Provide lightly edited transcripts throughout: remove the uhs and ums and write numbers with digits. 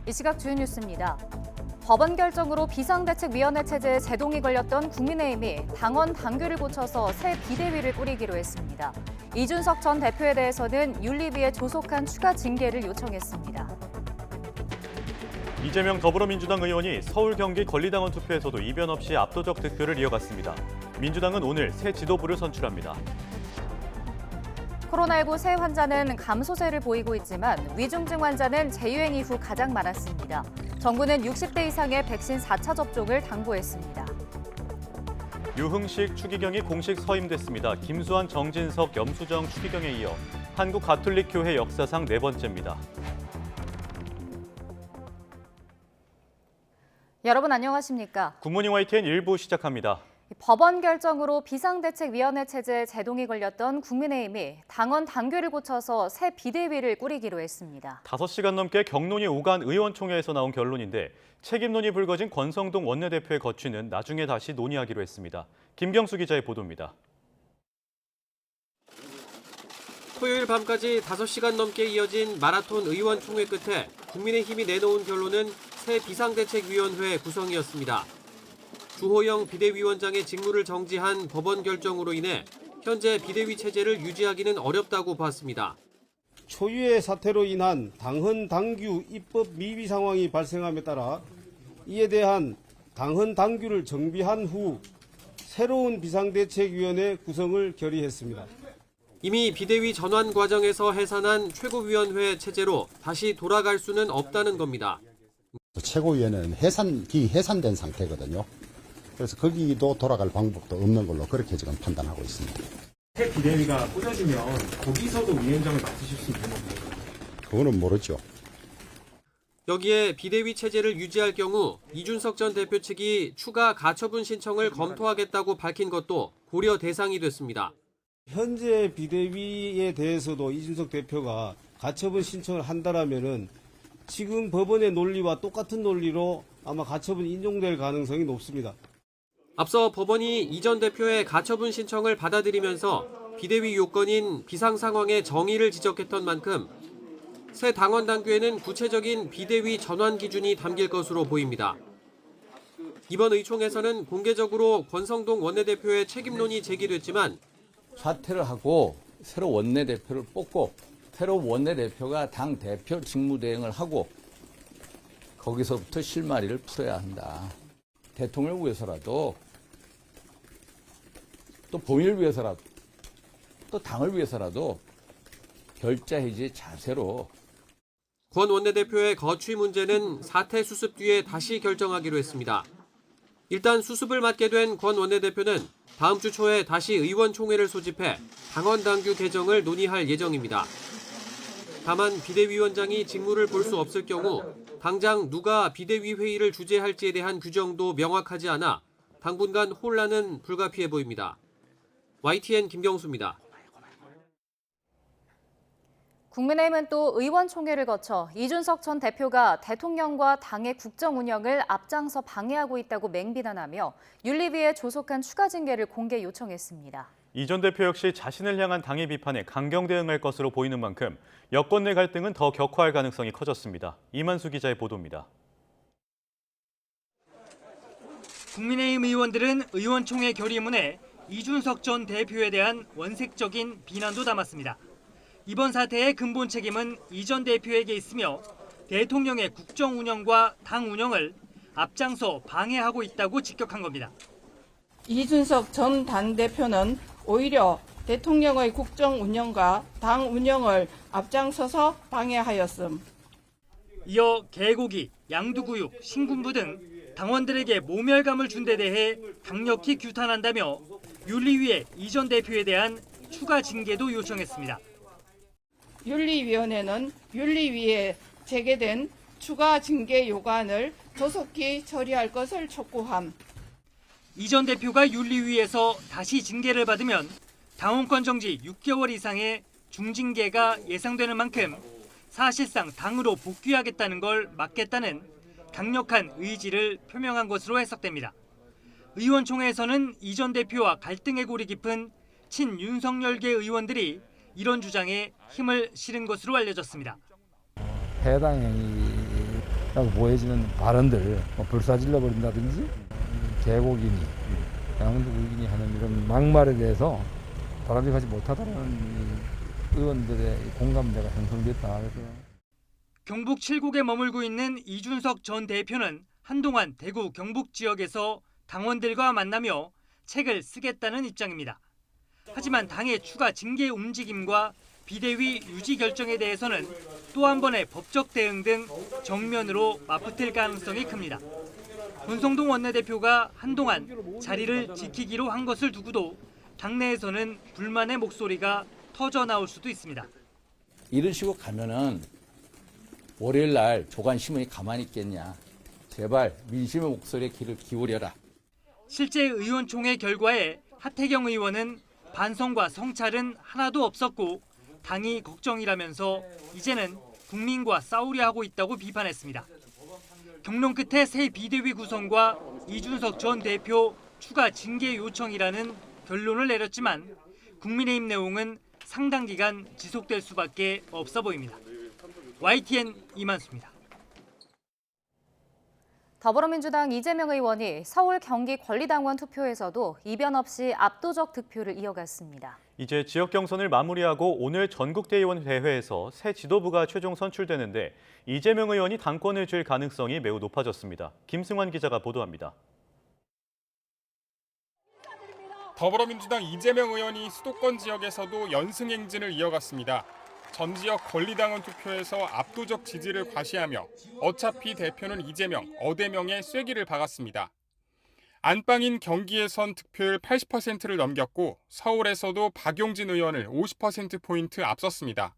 이 시각 주요 뉴스입니다. 법원 결정으로 비상대책위원회 체제에 제동이 걸렸던 국민의힘이 당원 당규를 고쳐서 새 비대위를 꾸리기로 했습니다. 이준석 전 대표에 대해서는 윤리위에 조속한 추가 징계를 요청했습니다. 이재명 더불어민주당 의원이 서울 경기 권리당원 투표에서도 이변 없이 압도적 득표를 이어갔습니다. 민주당은 오늘 새 지도부를 선출합니다. 코로나19 새 환자는 감소세를 보이고 있지만 위중증 환자는 재유행 이후 가장 많았습니다. 정부는 60대 이상의 백신 4차 접종을 당부했습니다. 유흥식 추기경이 공식 서임됐습니다. 김수환, 정진석, 염수정 추기경에 이어 한국 가톨릭 교회 역사상 4번째입니다. 여러분 안녕하십니까? 굿모닝 YTN 1부 시작합니다. 법원 결정으로 비상대책위원회 체제에 제동이 걸렸던 국민의힘이 당원 당규를 고쳐서 새 비대위를 꾸리기로 했습니다. 5시간 넘게 격론이 오간 의원총회에서 나온 결론인데 책임론이 불거진 권성동 원내대표의 거취는 나중에 다시 논의하기로 했습니다. 김경수 기자의 보도입니다. 토요일 밤까지 5시간 넘게 이어진 마라톤 의원총회 끝에 국민의힘이 내놓은 결론은 새 비상대책위원회 구성이었습니다. 주호영 비대위원장의 직무를 정지한 법원 결정으로 인해 현재 비대위 체제를 유지하기는 어렵다고 봤습니다. 초유의 사태로 인한 당헌 당규 입법 미비 상황이 발생함에 따라 이에 대한 당헌 당규를 정비한 후 새로운 비상대책위원회 구성을 결의했습니다. 이미 비대위 전환 과정에서 해산한 최고위원회 체제로 다시 돌아갈 수는 없다는 겁니다. 최고위원회는 해산된 상태거든요. 그래서 거기도 돌아갈 방법도 없는 걸로 그렇게 지금 판단하고 있습니다. 새 비대위가 꾸려지면 거기서도 위원장을 맡으실 수 있는 건가요? 그거는 모르죠. 여기에 비대위 체제를 유지할 경우 이준석 전 대표 측이 추가 가처분 신청을 검토하겠다고 밝힌 것도 고려 대상이 됐습니다. 현재 비대위에 대해서도 이준석 대표가 가처분 신청을 한다라면은 지금 법원의 논리와 똑같은 논리로 아마 가처분 인용될 가능성이 높습니다. 앞서 법원이 이 전 대표의 가처분 신청을 받아들이면서 비대위 요건인 비상 상황의 정의를 지적했던 만큼 새 당원 당규에는 구체적인 비대위 전환 기준이 담길 것으로 보입니다. 이번 의총에서는 공개적으로 권성동 원내대표의 책임론이 제기됐지만 사퇴를 하고 새로 원내대표를 뽑고 새로 원내대표가 당 대표 직무대행을 하고 거기서부터 실마리를 풀어야 한다. 대통령을 위해서라도 또 본인을 위해서라도 또 당을 위해서라도 결자 해지의 자세로. 권 원내대표의 거취 문제는 사퇴 수습 뒤에 다시 결정하기로 했습니다. 일단 수습을 맡게 된 권 원내대표는 다음 주 초에 다시 의원총회를 소집해 당원 당규 개정을 논의할 예정입니다. 다만 비대위원장이 직무를 볼 수 없을 경우 당장 누가 비대위 회의를 주재할지에 대한 규정도 명확하지 않아 당분간 혼란은 불가피해 보입니다. YTN 김경수입니다. 국민의힘은 또 의원총회를 거쳐 이준석 전 대표가 대통령과 당의 국정 운영을 앞장서 방해하고 있다고 맹비난하며 윤리위에 조속한 추가 징계를 공개 요청했습니다. 이 전 대표 역시 자신을 향한 당의 비판에 강경 대응할 것으로 보이는 만큼 여권 내 갈등은 더 격화할 가능성이 커졌습니다. 이만수 기자의 보도입니다. 국민의힘 의원들은 의원총회 결의문에 이준석 전 대표에 대한 원색적인 비난도 담았습니다. 이번 사태의 근본 책임은 이 전 대표에게 있으며 대통령의 국정 운영과 당 운영을 앞장서 방해하고 있다고 직격한 겁니다. 이준석 전 당대표는 오히려 대통령의 국정 운영과 당 운영을 앞장서서 방해하였음. 이어 개고기, 양두구육, 신군부 등 당원들에게 모멸감을 준 데 대해 강력히 규탄한다며 윤리위에 이 전 대표에 대한 추가 징계도 요청했습니다. 윤리위원회는 윤리위에 제기된 추가 징계 요구안을 조속히 처리할 것을 촉구함. 이 전 대표가 윤리위에서 다시 징계를 받으면 당원권 정지 6개월 이상의 중징계가 예상되는 만큼 사실상 당으로 복귀하겠다는 걸 막겠다는 강력한 의지를 표명한 것으로 해석됩니다. 의원총회에서는 이 전 대표와 갈등의 골이 깊은 친윤석열계 의원들이 이런 주장에 힘을 실은 것으로 알려졌습니다. 해당 행위 라고 보여지는 발언들, 불사질러 버린다든지 개고기니 양도국이니 하는 이런 막말에 대해서 바람직하지 못하다는 의원들의 공감대가 형성됐다. 경북 7국에 머물고 있는 이준석 전 대표는 한동안 대구 경북 지역에서 당원들과 만나며 책을 쓰겠다는 입장입니다. 하지만 당의 추가 징계 움직임과 비대위 유지 결정에 대해서는 또 한 번의 법적 대응 등 정면으로 맞붙을 가능성이 큽니다. 권성동 원내대표가 한동안 자리를 지키기로 한 것을 두고도 당내에서는 불만의 목소리가 터져 나올 수도 있습니다. 이런 식으로 가면은 월요일 날 조간신문이 가만히 있겠냐. 제발 민심의 목소리에 귀를 기울여라. 실제 의원총회 결과에 하태경 의원은 반성과 성찰은 하나도 없었고 당이 걱정이라면서 이제는 국민과 싸우려 하고 있다고 비판했습니다. 경론 끝에 새 비대위 구성과 이준석 전 대표 추가 징계 요청이라는 결론을 내렸지만 국민의힘 내용은 상당 기간 지속될 수밖에 없어 보입니다. YTN 이만수입니다. 더불어민주당 이재명 의원이 서울 경기 권리당원 투표에서도 이변 없이 압도적 득표를 이어갔습니다. 이제 지역 경선을 마무리하고 오늘 전국대의원 대회에서 새 지도부가 최종 선출되는데 이재명 의원이 당권을 쥘 가능성이 매우 높아졌습니다. 김승환 기자가 보도합니다. 더불어민주당 이재명 의원이 수도권 지역에서도 연승 행진을 이어갔습니다. 전 지역 권리당원 투표에서 압도적 지지를 과시하며 어차피 대표는 이재명, 어대명의 쐐기를 박았습니다. 안방인 경기에선 득표율 80%를 넘겼고 서울에서도 박용진 의원을 50%포인트 앞섰습니다.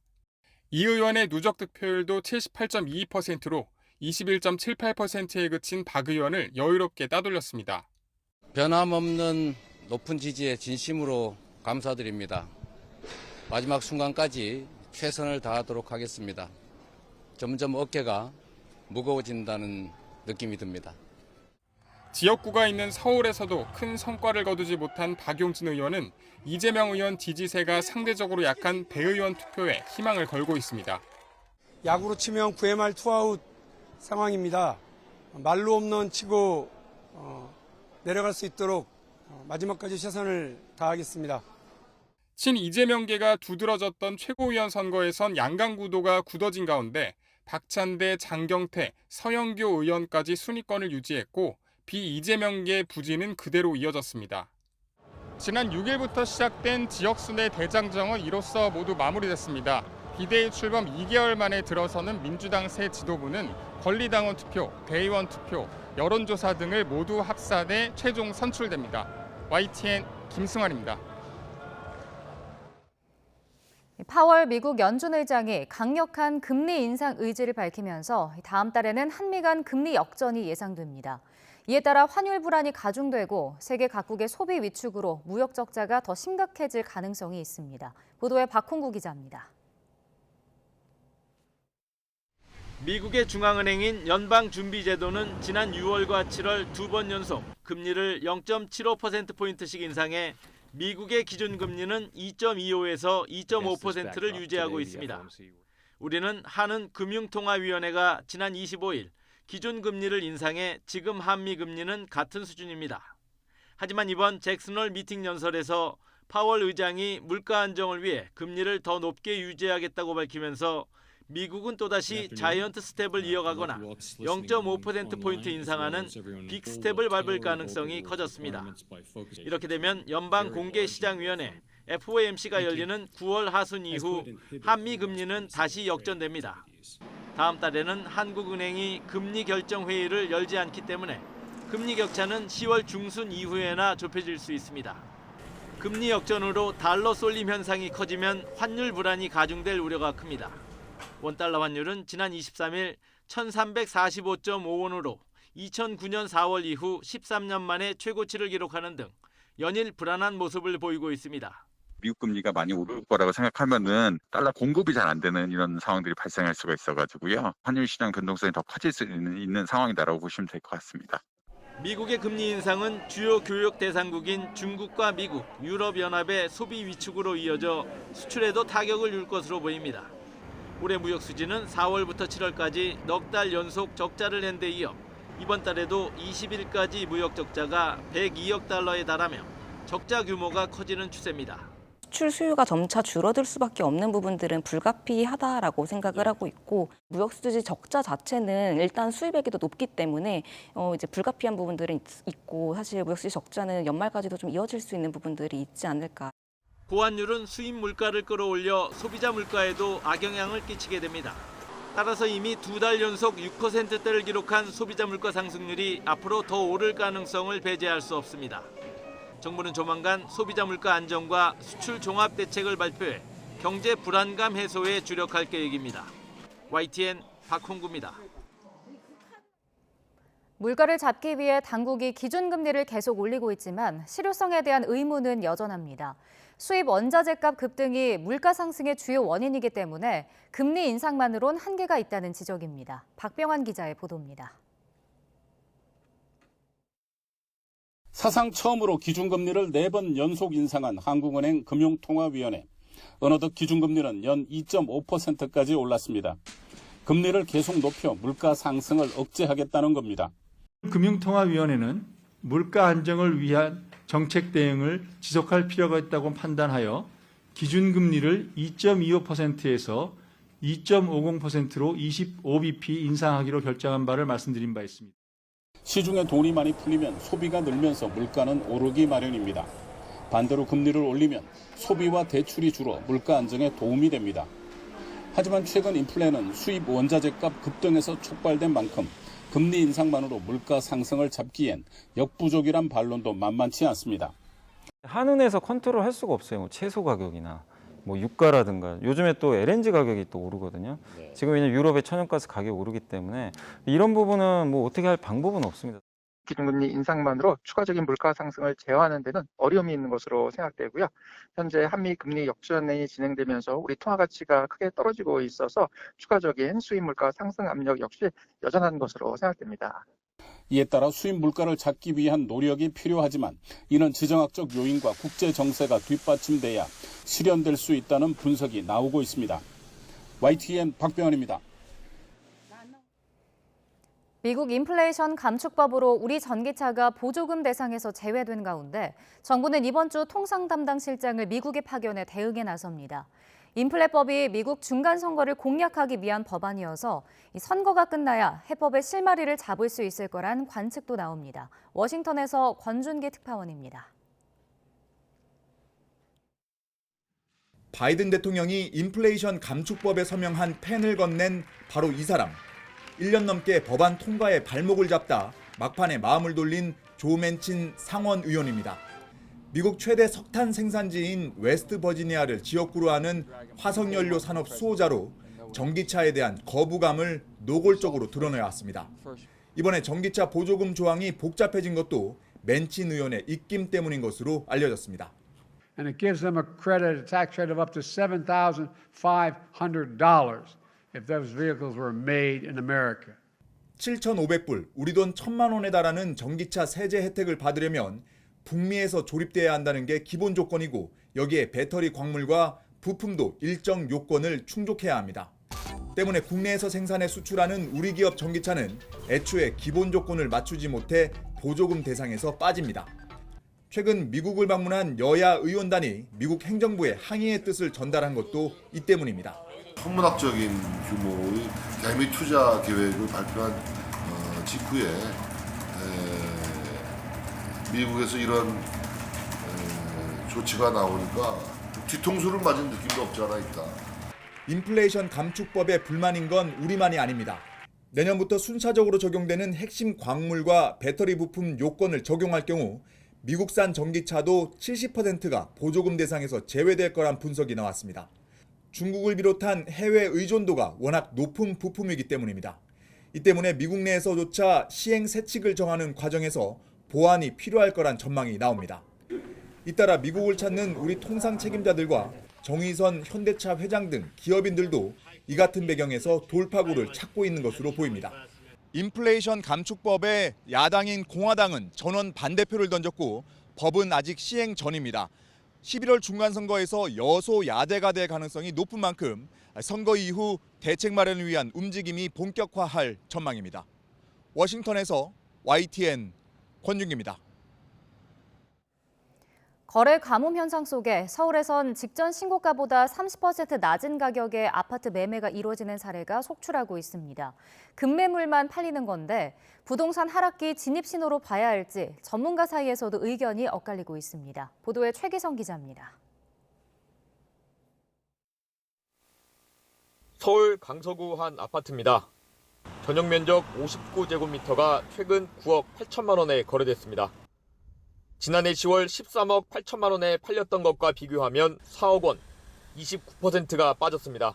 이 의원의 누적 득표율도 78.22%로 21.78%에 그친 박 의원을 여유롭게 따돌렸습니다. 변함없는 높은 지지에 진심으로 감사드립니다. 마지막 순간까지 최선을 다하도록 하겠습니다. 점점 어깨가 무거워진다는 느낌이 듭니다. 지역구가 있는 서울에서도 큰 성과를 거두지 못한 박용진 의원은 이재명 의원 지지세가 상대적으로 약한 대의원 투표에 희망을 걸고 있습니다. 야구로 치면 9회말 투아웃 상황입니다. 말로 홈런 치고 내려갈 수 있도록 마지막까지 최선을 다하겠습니다. 친 이재명계가 두드러졌던 최고위원 선거에선 양강 구도가 굳어진 가운데 박찬대, 장경태, 서영교 의원까지 순위권을 유지했고 비이재명계 부진은 그대로 이어졌습니다. 지난 6일부터 시작된 지역순회 대장정은 이로써 모두 마무리됐습니다. 비대위 출범 2개월 만에 들어서는 민주당 새 지도부는 권리당원 투표, 대의원 투표, 여론조사 등을 모두 합산해 최종 선출됩니다. YTN 김승환입니다. 파월 미국 연준 의장이 강력한 금리 인상 의지를 밝히면서 다음 달에는 한미 간 금리 역전이 예상됩니다. 이에 따라 환율 불안이 가중되고 세계 각국의 소비 위축으로 무역 적자가 더 심각해질 가능성이 있습니다. 보도에 박홍구 기자입니다. 미국의 중앙은행인 연방준비제도는 지난 6월과 7월 두 번 연속 금리를 0.75%포인트씩 인상해 미국의 기준금리는 2.25에서 2.5%를 유지하고 있습니다. 우리는 한은 금융통화위원회가 지난 25일 기준금리를 인상해 지금 한미금리는 같은 수준입니다. 하지만 이번 잭슨홀 미팅 연설에서 파월 의장이 물가 안정을 위해 금리를 더 높게 유지하겠다고 밝히면서 미국은 또다시 자이언트 스텝을 이어가거나 0.5%포인트 인상하는 빅 스텝을 밟을 가능성이 커졌습니다. 이렇게 되면 연방공개시장위원회 FOMC가 열리는 9월 하순 이후 한미 금리는 다시 역전됩니다. 다음 달에는 한국은행이 금리 결정 회의를 열지 않기 때문에 금리 격차는 10월 중순 이후에나 좁혀질 수 있습니다. 금리 역전으로 달러 쏠림 현상이 커지면 환율 불안이 가중될 우려가 큽니다. 원달러 환율은 지난 23일 1345.5원으로 2009년 4월 이후 13년 만에 최고치를 기록하는 등 연일 불안한 모습을 보이고 있습니다. 미국 금리가 많이 오를 거라고 생각하면은 달러 공급이 잘 안 되는 이런 상황들이 발생할 수가 있어가지고요. 환율 시장 변동성이 더 커질 수 있는 상황이다라고 보시면 될 것 같습니다. 미국의 금리 인상은 주요 교역 대상국인 중국과 미국, 유럽연합의 소비 위축으로 이어져 수출에도 타격을 줄 것으로 보입니다. 올해 무역 수지는 4월부터 7월까지 넉 달 연속 적자를 낸 데 이어 이번 달에도 20일까지 무역 적자가 102억 달러에 달하며 적자 규모가 커지는 추세입니다. 수출 수요가 점차 줄어들 수밖에 없는 부분들은 불가피하다라고 생각을 하고 있고 무역 수지 적자 자체는 일단 수입액이 더 높기 때문에 이제 불가피한 부분들은 있고 사실 무역 수지 적자는 연말까지도 좀 이어질 수 있는 부분들이 있지 않을까. 고환율은 수입 물가를 끌어올려 소비자 물가에도 악영향을 끼치게 됩니다. 따라서 이미 2달 연속 6%대를 기록한 소비자 물가 상승률이 앞으로 더 오를 가능성을 배제할 수 없습니다. 정부는 조만간 소비자 물가 안정과 수출 종합 대책을 발표해 경제 불안감 해소에 주력할 계획입니다. YTN 박홍구입니다. 물가를 잡기 위해 당국이 기준금리를 계속 올리고 있지만 실효성에 대한 의문은 여전합니다. 수입 원자재값 급등이 물가 상승의 주요 원인이기 때문에 금리 인상만으론 한계가 있다는 지적입니다. 박병환 기자의 보도입니다. 사상 처음으로 기준금리를 4번 연속 인상한 한국은행 금융통화위원회. 어느덧 기준금리는 연 2.5%까지 올랐습니다. 금리를 계속 높여 물가 상승을 억제하겠다는 겁니다. 금융통화위원회는 물가 안정을 위한 정책 대응을 지속할 필요가 있다고 판단하여 기준금리를 2.25%에서 2.50%로 25bp 인상하기로 결정한 바를 말씀드린 바 있습니다. 시중에 돈이 많이 풀리면 소비가 늘면서 물가는 오르기 마련입니다. 반대로 금리를 올리면 소비와 대출이 줄어 물가 안정에 도움이 됩니다. 하지만 최근 인플레는 수입 원자재값 급등에서 촉발된 만큼 금리 인상만으로 물가 상승을 잡기엔 역부족이란 반론도 만만치 않습니다. 한은에서 컨트롤할 수가 없어요. 뭐 채소 가격이나 뭐 유가라든가 요즘에 또 LNG 가격이 또 오르거든요. 지금 왜냐면 유럽의 천연가스 가격이 오르기 때문에 이런 부분은 뭐 어떻게 할 방법은 없습니다. 기준금리 인상만으로 추가적인 물가 상승을 제어하는 데는 어려움이 있는 것으로 생각되고요. 현재 한미 금리 역전이 진행되면서 우리 통화 가치가 크게 떨어지고 있어서 추가적인 수입 물가 상승 압력 역시 여전한 것으로 생각됩니다. 이에 따라 수입 물가를 잡기 위한 노력이 필요하지만 이는 지정학적 요인과 국제 정세가 뒷받침돼야 실현될 수 있다는 분석이 나오고 있습니다. YTN 박병환입니다. 미국 인플레이션 감축법으로 우리 전기차가 보조금 대상에서 제외된 가운데 정부는 이번 주 통상 담당 실장을 미국에 파견해 대응에 나섭니다. 인플레법이 미국 중간선거를 공략하기 위한 법안이어서 선거가 끝나야 해법의 실마리를 잡을 수 있을 거란 관측도 나옵니다. 워싱턴에서 권준기 특파원입니다. 바이든 대통령이 인플레이션 감축법에 서명한 펜을 건넨 바로 이 사람. 1년 넘게 법안 통과에 발목을 잡다 막판에 마음을 돌린 조 맨친 상원 의원입니다. 미국 최대 석탄 생산지인 웨스트 버지니아를 지역구로 하는 화석연료 산업 수호자로 전기차에 대한 거부감을 노골적으로 드러내왔습니다. 이번에 전기차 보조금 조항이 복잡해진 것도 맨친 의원의 입김 때문인 것으로 알려졌습니다. And it gives them a credit, a tax credit of up to $7,500 if those vehicles were made in America. 7,500불, 우리 돈 1,000만 원에 달하는 전기차 세제 혜택을 받으려면 북미에서 조립돼야 한다는 게 기본 조건이고 여기에 배터리 광물과 부품도 일정 요건을 충족해야 합니다. 때문에 국내에서 생산해 수출하는 우리 기업 전기차는 애초에 기본 조건을 맞추지 못해 보조금 대상에서 빠집니다. 최근 미국을 방문한 여야 의원단이 미국 행정부에 항의의 뜻을 전달한 것도 이 때문입니다. 천문학적인 규모의 대미 투자 계획을 발표한 직후에 미국에서 이런 조치가 나오니까 뒤통수를 맞은 느낌도 없지 않아 있다. 인플레이션 감축법에 불만인 건 우리만이 아닙니다. 내년부터 순차적으로 적용되는 핵심 광물과 배터리 부품 요건을 적용할 경우 미국산 전기차도 70%가 보조금 대상에서 제외될 거란 분석이 나왔습니다. 중국을 비롯한 해외 의존도가 워낙 높은 부품이기 때문입니다. 이 때문에 미국 내에서조차 시행 세칙을 정하는 과정에서 보완이 필요할 거란 전망이 나옵니다. 잇따라 미국을 찾는 우리 통상 책임자들과 정의선 현대차 회장 등 기업인들도 이 같은 배경에서 돌파구를 찾고 있는 것으로 보입니다. 인플레이션 감축법에 야당인 공화당은 전원 반대표를 던졌고 법은 아직 시행 전입니다. 11월 중간선거에서 여소야대가 될 가능성이 높은 만큼 선거 이후 대책 마련을 위한 움직임이 본격화할 전망입니다. 워싱턴에서 YTN 권준기입니다. 거래 가뭄 현상 속에 서울에선 직전 신고가보다 30% 낮은 가격의 아파트 매매가 이루어지는 사례가 속출하고 있습니다. 급매물만 팔리는 건데 부동산 하락기 진입 신호로 봐야 할지 전문가 사이에서도 의견이 엇갈리고 있습니다. 보도에 최기성 기자입니다. 서울 강서구 한 아파트입니다. 전용 면적 59제곱미터가 최근 9억 8천만 원에 거래됐습니다. 지난해 10월 13억 8천만 원에 팔렸던 것과 비교하면 4억 원, 29%가 빠졌습니다.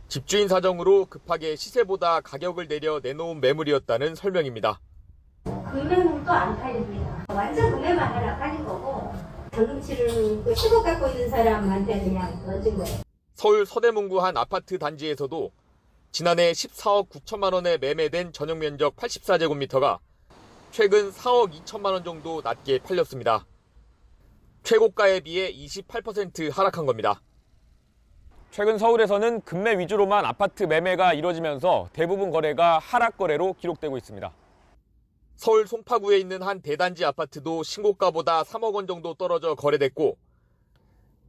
집주인 사정으로 급하게 시세보다 가격을 내려 내놓은 매물이었다는 설명입니다. 금매물도 안 팔립니다. 완전 금매만 하라 팔린 거고 경치를 10억 갖고 있는 사람한테 그냥 넣어준 거예요. 서울 서대문구 한 아파트 단지에서도 지난해 14억 9천만 원에 매매된 전용 면적 84제곱미터가 최근 4억 2천만 원 정도 낮게 팔렸습니다. 최고가에 비해 28% 하락한 겁니다. 최근 서울에서는 급매 위주로만 아파트 매매가 이뤄지면서 대부분 거래가 하락 거래로 기록되고 있습니다. 서울 송파구에 있는 한 대단지 아파트도 신고가보다 3억 원 정도 떨어져 거래됐고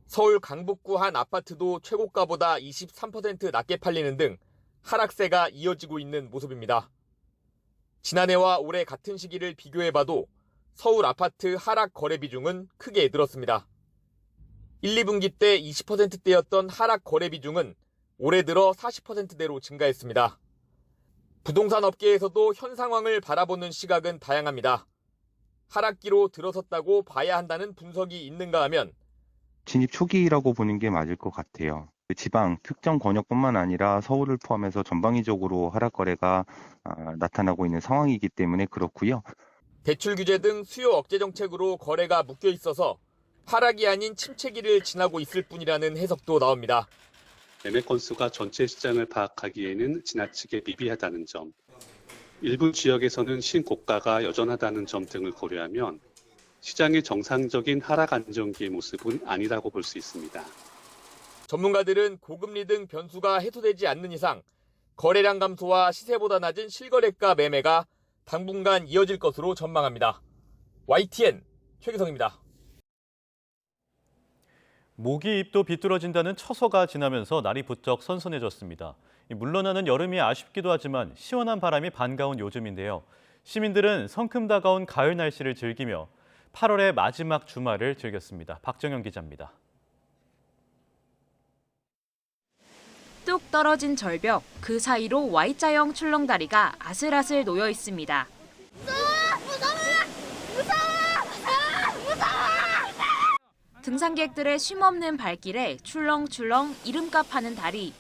서울 강북구 한 아파트도 최고가보다 23% 낮게 팔리는 등 하락세가 이어지고 있는 모습입니다. 지난해와 올해 같은 시기를 비교해봐도 서울 아파트 하락 거래 비중은 크게 늘었습니다. 1, 2분기 때 20%대였던 하락 거래 비중은 올해 들어 40%대로 증가했습니다. 부동산 업계에서도 현 상황을 바라보는 시각은 다양합니다. 하락기로 들어섰다고 봐야 한다는 분석이 있는가 하면 진입 초기라고 보는 게 맞을 것 같아요. 지방 특정 권역뿐만 아니라 서울을 포함해서 전방위적으로 하락 거래가 나타나고 있는 상황이기 때문에 그렇고요. 대출 규제 등 수요 억제 정책으로 거래가 묶여 있어서 하락이 아닌 침체기를 지나고 있을 뿐이라는 해석도 나옵니다. 매매 건수가 전체 시장을 파악하기에는 지나치게 미비하다는 점, 일부 지역에서는 신고가가 여전하다는 점 등을 고려하면 시장의 정상적인 하락 안정기의 모습은 아니라고 볼 수 있습니다. 전문가들은 고금리 등 변수가 해소되지 않는 이상 거래량 감소와 시세보다 낮은 실거래가 매매가 당분간 이어질 것으로 전망합니다. YTN 최기성입니다. 모기 입도 비뚤어진다는 처서가 지나면서 날이 부쩍 선선해졌습니다. 물러나는 여름이 아쉽기도 하지만 시원한 바람이 반가운 요즘인데요. 시민들은 성큼 다가온 가을 날씨를 즐기며 8월의 마지막 주말을 즐겼습니다. 박정현 기자입니다. 뚝 떨어진 절벽, 그 사이로 Y자형 출렁다리가 아슬아슬 놓여 있습니다. 등산객들의 쉼없는 발길에 출렁출렁 이름값 하는 다리.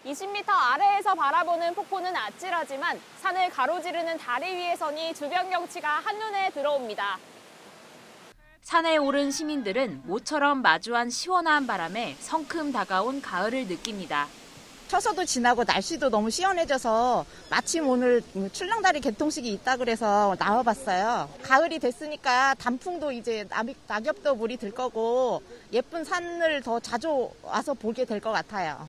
20m 아래에서 바라보는 폭포는 아찔하지만 산을 가로지르는 다리 위에서니 주변 경치가 한눈에 들어옵니다. 산에 오른 시민들은 모처럼 마주한 시원한 바람에 성큼 다가온 가을을 느낍니다. 처서도 지나고 날씨도 너무 시원해져서 마침 오늘 출렁다리 개통식이 있다 그래서 나와봤어요. 가을이 됐으니까 단풍도 이제 낙엽도 물이 들 거고 예쁜 산을 더 자주 와서 보게 될 것 같아요.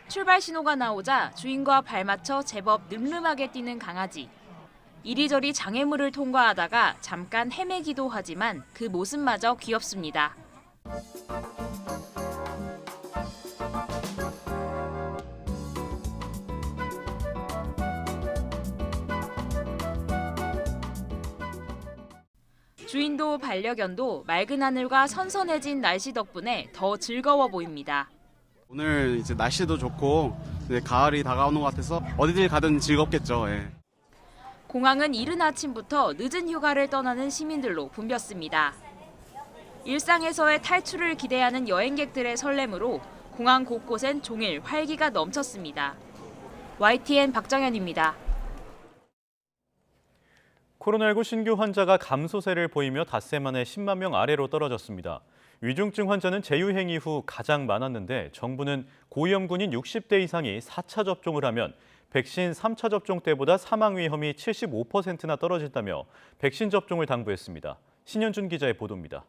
출발 신호가 나오자 주인과 발맞춰 제법 늠름하게 뛰는 강아지. 이리저리 장애물을 통과하다가 잠깐 헤매기도 하지만 그 모습마저 귀엽습니다. 주인도 반려견도 맑은 하늘과 선선해진 날씨 덕분에 더 즐거워 보입니다. 오늘 이제 날씨도 좋고 이제 가을이 다가오는 것 같아서 어디를 가든 즐겁겠죠. 예. 공항은 이른 아침부터 늦은 휴가를 떠나는 시민들로 붐볐습니다. 일상에서의 탈출을 기대하는 여행객들의 설렘으로 공항 곳곳엔 종일 활기가 넘쳤습니다. YTN 박정현입니다. 코로나19 신규 환자가 감소세를 보이며 닷새 만에 10만 명 아래로 떨어졌습니다. 위중증 환자는 재유행 이후 가장 많았는데 정부는 고위험군인 60대 이상이 4차 접종을 하면 백신 3차 접종 때보다 사망 위험이 75%나 떨어진다며 백신 접종을 당부했습니다. 신현준 기자의 보도입니다.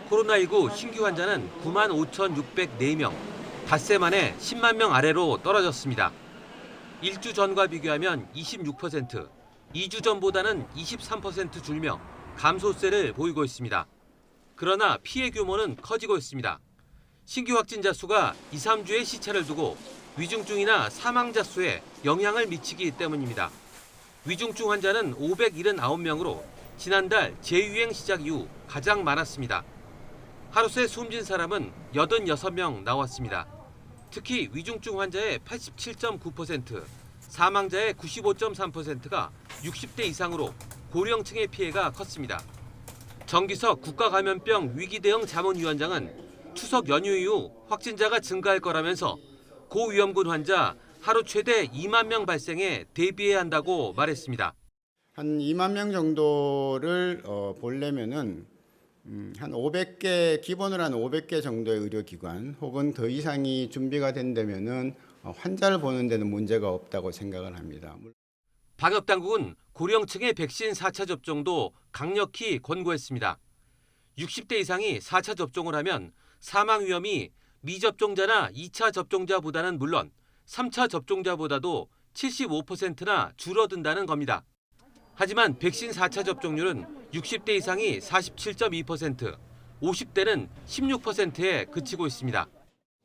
코로나19 신규 환자는 95,604명, 닷새 만에 10만 명 아래로 떨어졌습니다. 1주 전과 비교하면 26%, 2주 전보다는 23% 줄며 감소세를 보이고 있습니다. 그러나 피해 규모는 커지고 있습니다. 신규 확진자 수가 2, 3주의 시차를 두고 위중증이나 사망자 수에 영향을 미치기 때문입니다. 위중증 환자는 579명으로 지난달 재유행 시작 이후 가장 많았습니다. 하루 새 숨진 사람은 86명 나왔습니다. 특히 위중증 환자의 87.9%, 사망자의 95.3%가 60대 이상으로 고령층의 피해가 컸습니다. 정기석 국가감염병 위기대응 자문위원장은 추석 연휴 이후 확진자가 증가할 거라면서 고위험군 환자 하루 최대 2만 명 발생에 대비해야 한다고 말했습니다. 한 2만 명 정도를 보려면은 한 500개, 기본으로 한 500개 정도의 의료기관 혹은 더 이상이 준비가 된다면은 환자를 보는 데는 문제가 없다고 생각을 합니다. 방역당국은 고령층의 백신 4차 접종도 강력히 권고했습니다. 60대 이상이 4차 접종을 하면 사망 위험이 미접종자나 2차 접종자보다는 물론 3차 접종자보다도 75%나 줄어든다는 겁니다. 하지만 백신 4차 접종률은 60대 이상이 47.2%, 50대는 16%에 그치고 있습니다.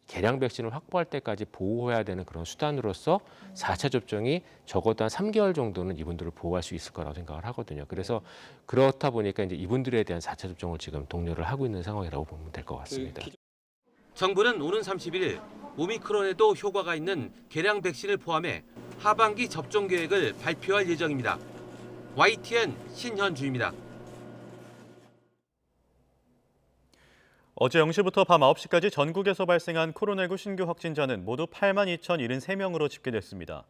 개량 백신을 확보할 때까지 보호해야 되는 그런 수단으로서 4차 접종이 적어도 한 3개월 정도는 이분들을 보호할 수 있을 거라고 생각을 하거든요. 그래서 그렇다 보니까 이제 이분들에 대한 4차 접종을 지금 독려를 하고 있는 상황이라고 보면 될 것 같습니다. 정부는 오는 31일 오미크론에도 효과가 있는 개량 백신을 포함해 하반기 접종 계획을 발표할 예정입니다. YTN 신현주입니다. 어제 0시부터 밤 9시까지 전국에서 발생한 코로나19 신규 확진자는 모두 82,073명으로 집계됐습니다.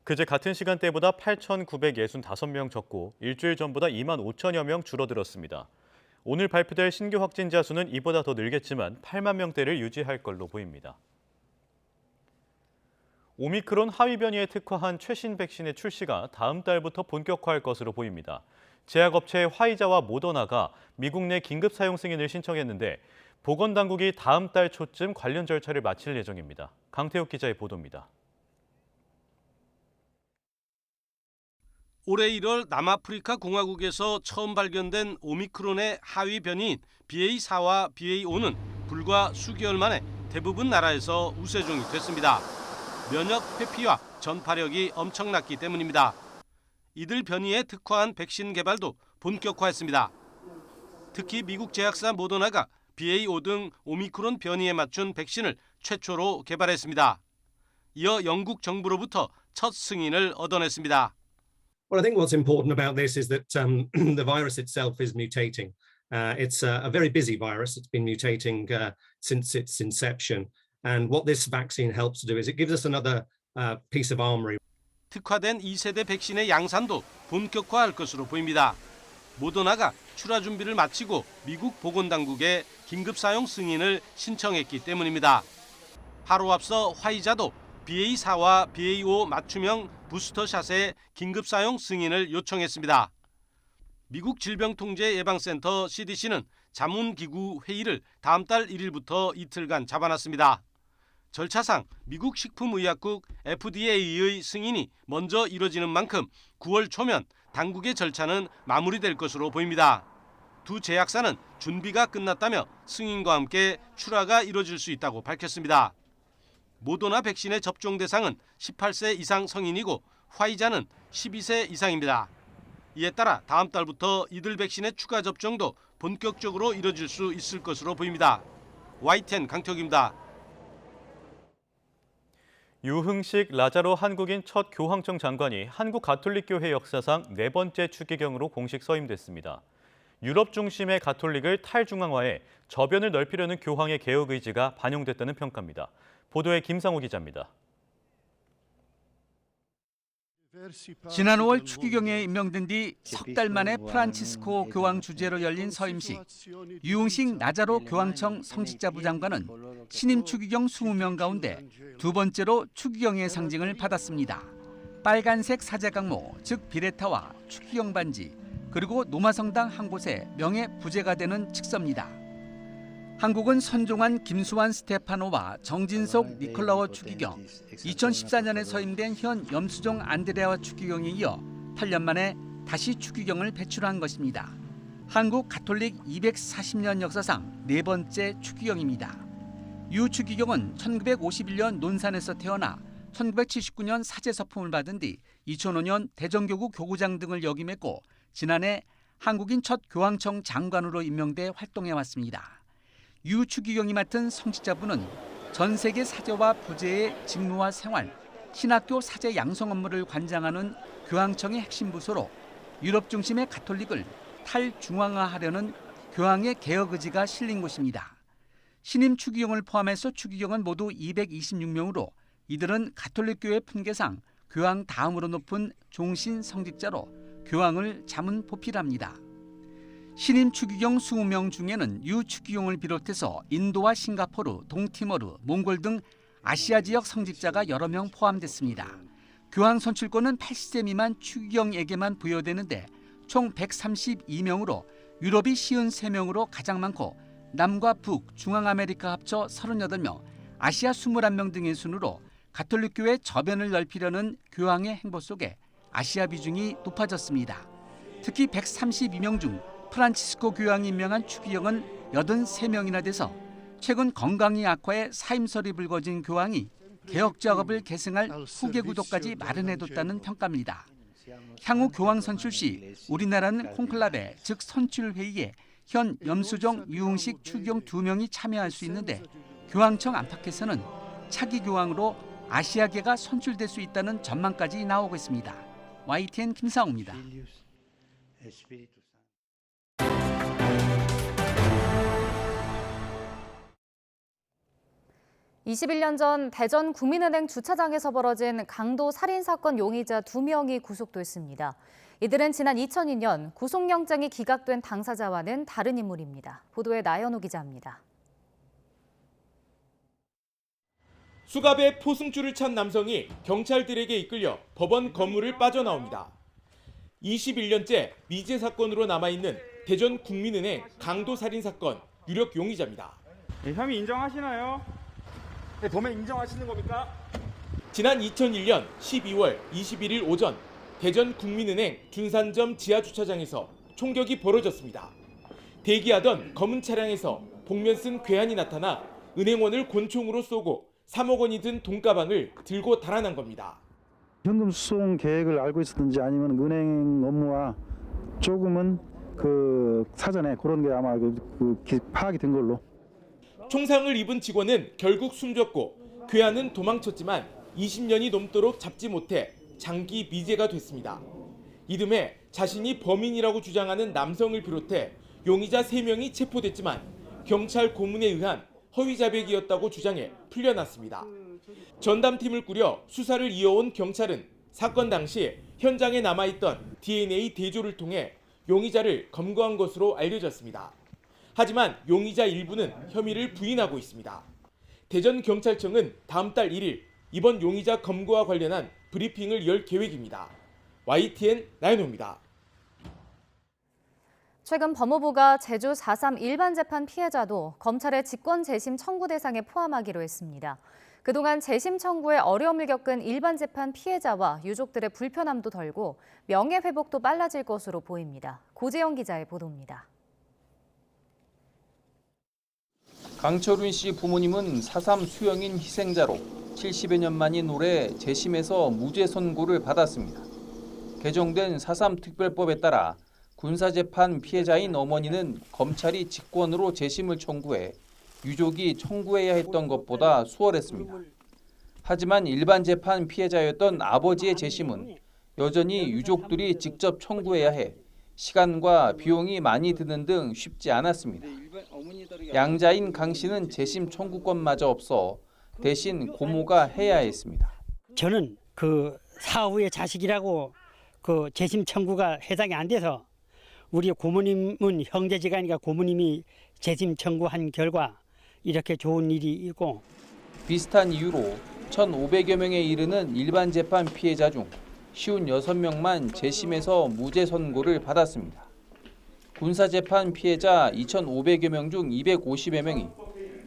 그제 같은 시간대보다 8,965명 적고 일주일 전보다 25,000여 명 줄어들었습니다. 오늘 발표될 신규 확진자 수는 이보다 더 늘겠지만 8만 명대를 유지할 걸로 보입니다. 오미크론 하위 변이에 특화한 최신 백신의 출시가 다음 달부터 본격화할 것으로 보입니다. 제약업체 화이자와 모더나가 미국 내 긴급 사용 승인을 신청했는데 보건당국이 다음 달 초쯤 관련 절차를 마칠 예정입니다. 강태욱 기자의 보도입니다. 올해 1월 남아프리카 공화국에서 처음 발견된 오미크론의 하위 변이인 BA4와 BA5는 불과 수개월 만에 대부분 나라에서 우세종이 됐습니다. 면역 회피와 전파력이 엄청났기 때문입니다. 이들 변이에 특화한 백신 개발도 본격화했습니다. 특히 미국 제약사 모더나가 BA5 등 오미크론 변이에 맞춘 백신을 최초로 개발했습니다. 이어 영국 정부로부터 첫 승인을 얻어냈습니다. Well, I think what's important about this is that the virus itself is mutating. It's a very busy virus. It's been mutating since its inception. And what this vaccine helps to do is it gives us another piece of armory. 특화된 2세대 백신의 양산도 본격화할 것으로 보입니다. 모더나가 출하 준비를 마치고 미국 보건당국에 긴급 사용 승인을 신청했기 때문입니다. 하루 앞서 화이자도 BA4와 BA5 맞춤형 부스터샷의 긴급 사용 승인을 요청했습니다. 미국 질병통제예방센터 CDC는 자문기구 회의를 다음 달 1일부터 이틀간 잡아놨습니다. 절차상 미국 식품의약국 FDA의 승인이 먼저 이뤄지는 만큼 9월 초면 당국의 절차는 마무리될 것으로 보입니다. 두 제약사는 준비가 끝났다며 승인과 함께 출하가 이뤄질 수 있다고 밝혔습니다. 모더나 백신의 접종 대상은 18세 이상 성인이고 화이자는 12세 이상입니다. 이에 따라 다음 달부터 이들 백신의 추가 접종도 본격적으로 이뤄질 수 있을 것으로 보입니다. YTN 강태욱입니다. 유흥식 라자로 한국인 첫 교황청 장관이 한국가톨릭교회 역사상 4번째 추기경으로 공식 서임됐습니다. 유럽 중심의 가톨릭을 탈중앙화해 저변을 넓히려는 교황의 개혁 의지가 반영됐다는 평가입니다. 보도에 김상우 기자입니다. 지난 5월 추기경에 임명된 뒤 석 달 만에 프란치스코 교황 주재로 열린 서임식. 유흥식 나자로 교황청 성직자부 장관은 신임 추기경 20명 가운데 두 번째로 추기경의 상징을 받았습니다. 빨간색 사제 강모, 즉 비레타와 추기경 반지, 그리고 노마성당 한 곳에 명예 부재가 되는 칙서입니다. 한국은 선종환, 김수환, 스테파노와 정진석, 니콜라워 추기경, 2014년에 서임된 현 염수정, 안드레아와 추기경에 이어 8년 만에 다시 추기경을 배출한 것입니다. 한국 가톨릭 240년 역사상 네 번째 추기경입니다. 유 추기경은 1951년 논산에서 태어나 1979년 사제 서품을 받은 뒤 2005년 대전교구 교구장 등을 역임했고 지난해 한국인 첫 교황청 장관으로 임명돼 활동해 왔습니다. 유 추기경이 맡은 성직자부는 전 세계 사제와 부제의 직무와 생활, 신학교 사제 양성 업무를 관장하는 교황청의 핵심 부서로 유럽 중심의 가톨릭을 탈중앙화하려는 교황의 개혁 의지가 실린 곳입니다. 신임 추기경을 포함해서 추기경은 모두 226명으로 이들은 가톨릭교회 품계상 교황 다음으로 높은 종신 성직자로 교황을 자문 보필합니다. 신임 추기경 20명 중에는 유 추기경을 비롯해서 인도와 싱가포르, 동티모르, 몽골 등 아시아 지역 성직자가 여러 명 포함됐습니다. 교황 선출권은 80세 미만 추기경에게만 부여되는데 총 132명으로 유럽이 53명으로 가장 많고 남과 북, 중앙아메리카 합쳐 38명, 아시아 21명 등의 순으로 가톨릭교회 저변을 넓히려는 교황의 행보 속에 아시아 비중이 높아졌습니다. 특히 132명 중 프란치스코 교황이 임명한 추기경은 83명이나 돼서 최근 건강이 악화해 사임설이 불거진 교황이 개혁 작업을 계승할 후계 구도까지 마련해뒀다는 평가입니다. 향후 교황 선출 시 우리나라는 콘클라베, 즉 선출회의에 현 염수정, 유흥식, 추기경 2명이 참여할 수 있는데 교황청 안팎에서는 차기 교황으로 아시아계가 선출될 수 있다는 전망까지 나오고 있습니다. YTN 김상우입니다. 21년 전 대전 국민은행 주차장에서 벌어진 강도 살인 사건 용의자 2명이 구속됐습니다. 이들은 지난 2002년 구속영장이 기각된 당사자와는 다른 인물입니다. 보도에 나연호 기자입니다. 수갑에 포승줄을 찬 남성이 경찰들에게 이끌려 법원 건물을 빠져나옵니다. 21년째 미제 사건으로 남아있는 대전 국민은행 강도 살인 사건 유력 용의자입니다. 혐의 인정하시나요? 네, 범행 인정하시는 겁니까? 지난 2001년 12월 21일 오전 대전 국민은행 준산점 지하주차장에서 총격이 벌어졌습니다. 대기하던 검은 차량에서 복면 쓴 괴한이 나타나 은행원을 권총으로 쏘고 3억 원이 든 돈가방을 들고 달아난 겁니다. 현금 수송 계획을 알고 있었든지 아니면 은행 업무와 조금은 사전에 그런 게 아마 파악이 된 걸로. 총상을 입은 직원은 결국 숨졌고 괴한은 도망쳤지만 20년이 넘도록 잡지 못해 장기 미제가 됐습니다. 이듬해 자신이 범인이라고 주장하는 남성을 비롯해 용의자 3명이 체포됐지만 경찰 고문에 의한 허위 자백이었다고 주장해 풀려났습니다. 전담팀을 꾸려 수사를 이어온 경찰은 사건 당시 현장에 남아있던 DNA 대조를 통해 용의자를 검거한 것으로 알려졌습니다. 하지만 용의자 일부는 혐의를 부인하고 있습니다. 대전경찰청은 다음 달 1일 이번 용의자 검거와 관련한 브리핑을 열 계획입니다. YTN 나연호입니다. 최근 법무부가 제주 4.3 일반재판 피해자도 검찰의 직권 재심 청구 대상에 포함하기로 했습니다. 그동안 재심 청구에 어려움을 겪은 일반재판 피해자와 유족들의 불편함도 덜고 명예회복도 빨라질 것으로 보입니다. 고재영 기자의 보도입니다. 강철훈 씨 부모님은 4.3 수형인 희생자로 70여 년 만인 올해 재심에서 무죄 선고를 받았습니다. 개정된 4.3 특별법에 따라 군사재판 피해자인 어머니는 검찰이 직권으로 재심을 청구해 유족이 청구해야 했던 것보다 수월했습니다. 하지만 일반 재판 피해자였던 아버지의 재심은 여전히 유족들이 직접 청구해야 해 시간과 비용이 많이 드는 등 쉽지 않았습니다. 양자인 강 씨는 재심 청구권마저 없어 대신 고모가 해야 했습니다. 저는 그 사후의 자식이라고 그 재심 청구가 해당이 안 돼서 우리 고모님은 형제지간이니까 고모님이 재심 청구한 결과 이렇게 좋은 일이 있고 비슷한 이유로 1,500여 명에 이르는 일반 재판 피해자 중 56명만 재심에서 무죄 선고를 받았습니다. 군사재판 피해자 2,500여 명 중 250여 명이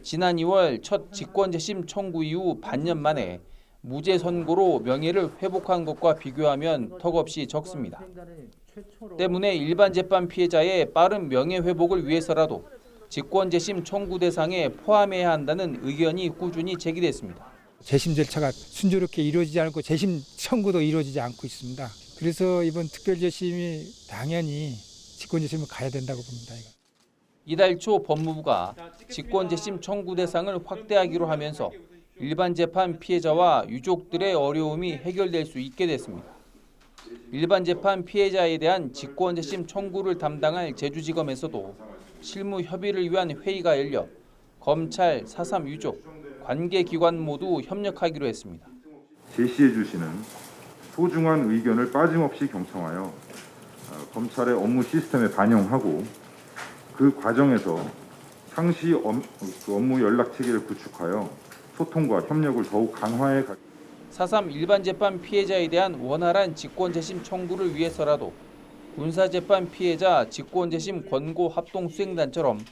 지난 2월 첫 직권재심 청구 이후 반년 만에 무죄 선고로 명예를 회복한 것과 비교하면 턱없이 적습니다. 때문에 일반 재판 피해자의 빠른 명예 회복을 위해서라도 직권재심 청구 대상에 포함해야 한다는 의견이 꾸준히 제기됐습니다. 재심 절차가 순조롭게 이루어지지 않고 재심 청구도 이루어지지 않고 있습니다. 그래서 이번 특별재심이 당연히 직권재심을 가야 된다고 봅니다. 이달 초 법무부가 직권재심 청구 대상을 확대하기로 하면서 일반 재판 피해자와 유족들의 어려움이 해결될 수 있게 됐습니다. 일반 재판 피해자에 대한 직권재심 청구를 담당할 제주지검에서도 실무 협의를 위한 회의가 열려 검찰, 4.3 유족, 관계기관 모두 협력하기로 했습니다. 제시해 주시는 소중한 의견을 빠짐없이 경청하여 검찰의 업무 시스템에 반영하고 그 과정에서 상시 업무 연락 체계를 구축하여 소통과 협력을 더욱 강화해 4.3 일반 재판 피해자에 대한 원활한 직권재심 청구를 위해서라도 군사재판 피해자 직권재심 권고 합동수행단처럼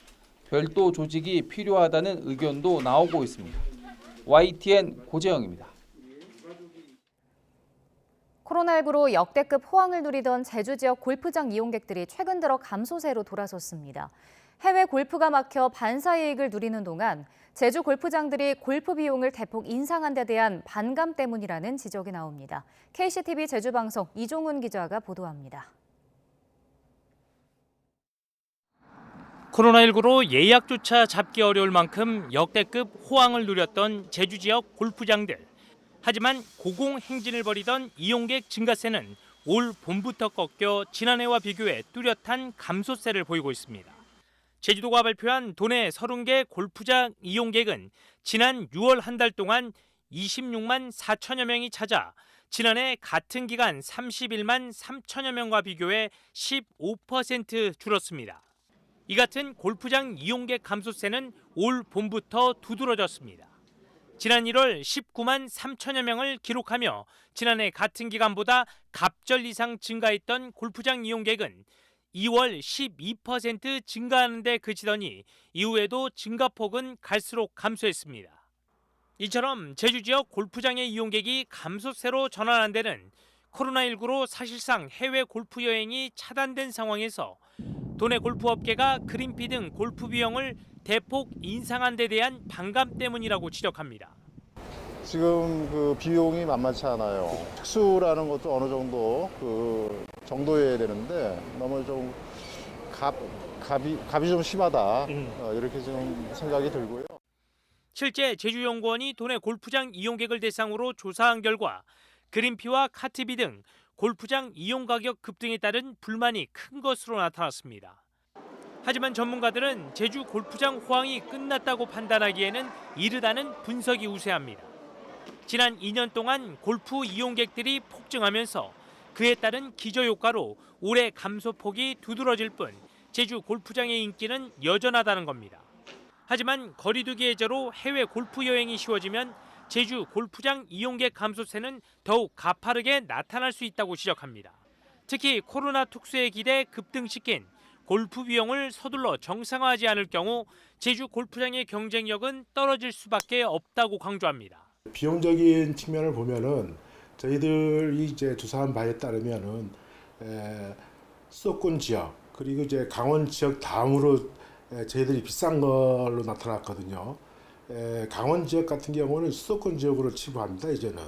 별도 조직이 필요하다는 의견도 나오고 있습니다. YTN 고재영입니다. 코로나19로 역대급 호황을 누리던 제주 지역 골프장 이용객들이 최근 들어 감소세로 돌아섰습니다. 해외 골프가 막혀 반사이익을 누리는 동안 제주 골프장들이 골프 비용을 대폭 인상한 데 대한 반감 때문이라는 지적이 나옵니다. KCTV 제주방송 이종훈 기자가 보도합니다. 코로나19로 예약조차 잡기 어려울 만큼 역대급 호황을 누렸던 제주 지역 골프장들. 하지만 고공행진을 벌이던 이용객 증가세는 올 봄부터 꺾여 지난해와 비교해 뚜렷한 감소세를 보이고 있습니다. 제주도가 발표한 도내 30개 골프장 이용객은 지난 6월 한 달 동안 26만 4천여 명이 찾아 지난해 같은 기간 31만 3천여 명과 비교해 15% 줄었습니다. 이 같은 골프장 이용객 감소세는 올 봄부터 두드러졌습니다. 지난 1월 19만 3천여 명을 기록하며 지난해 같은 기간보다 갑절 이상 증가했던 골프장 이용객은 2월 12% 증가하는 데 그치더니 이후에도 증가폭은 갈수록 감소했습니다. 이처럼 제주 지역 골프장의 이용객이 감소세로 전환한 데는 코로나19로 사실상 해외 골프 여행이 차단된 상황에서 도내 골프업계가 그린피 등 골프 비용을 대폭 인상한 데 대한 반감 때문이라고 지적합니다. 지금 그 비용이 만만치 않아요. 특수라는 것도 어느 정도 정도여야 되는데 너무 좀 갑이 좀 심하다 이렇게 좀 생각이 들고요. 실제 제주연구원이 도내 골프장 이용객을 대상으로 조사한 결과 그린피와 카트비 등 골프장 이용 가격 급등에 따른 불만이 큰 것으로 나타났습니다. 하지만 전문가들은 제주 골프장 호황이 끝났다고 판단하기에는 이르다는 분석이 우세합니다. 지난 2년 동안 골프 이용객들이 폭증하면서 그에 따른 기저효과로 올해 감소폭이 두드러질 뿐 제주 골프장의 인기는 여전하다는 겁니다. 하지만 거리두기 해제로 해외 골프 여행이 쉬워지면 제주 골프장 이용객 감소세는 더욱 가파르게 나타날 수 있다고 지적합니다. 특히 코로나 특수에 기대 급등시킨 골프 비용을 서둘러 정상화하지 않을 경우 제주 골프장의 경쟁력은 떨어질 수밖에 없다고 강조합니다. 비용적인 측면을 보면은 저희들이 이제 조사한 바에 따르면은 수도권 지역 그리고 이제 강원 지역 다음으로 저희들이 비싼 걸로 나타났거든요. 강원 지역 같은 경우는 수도권 지역으로 치부합니다 이제는.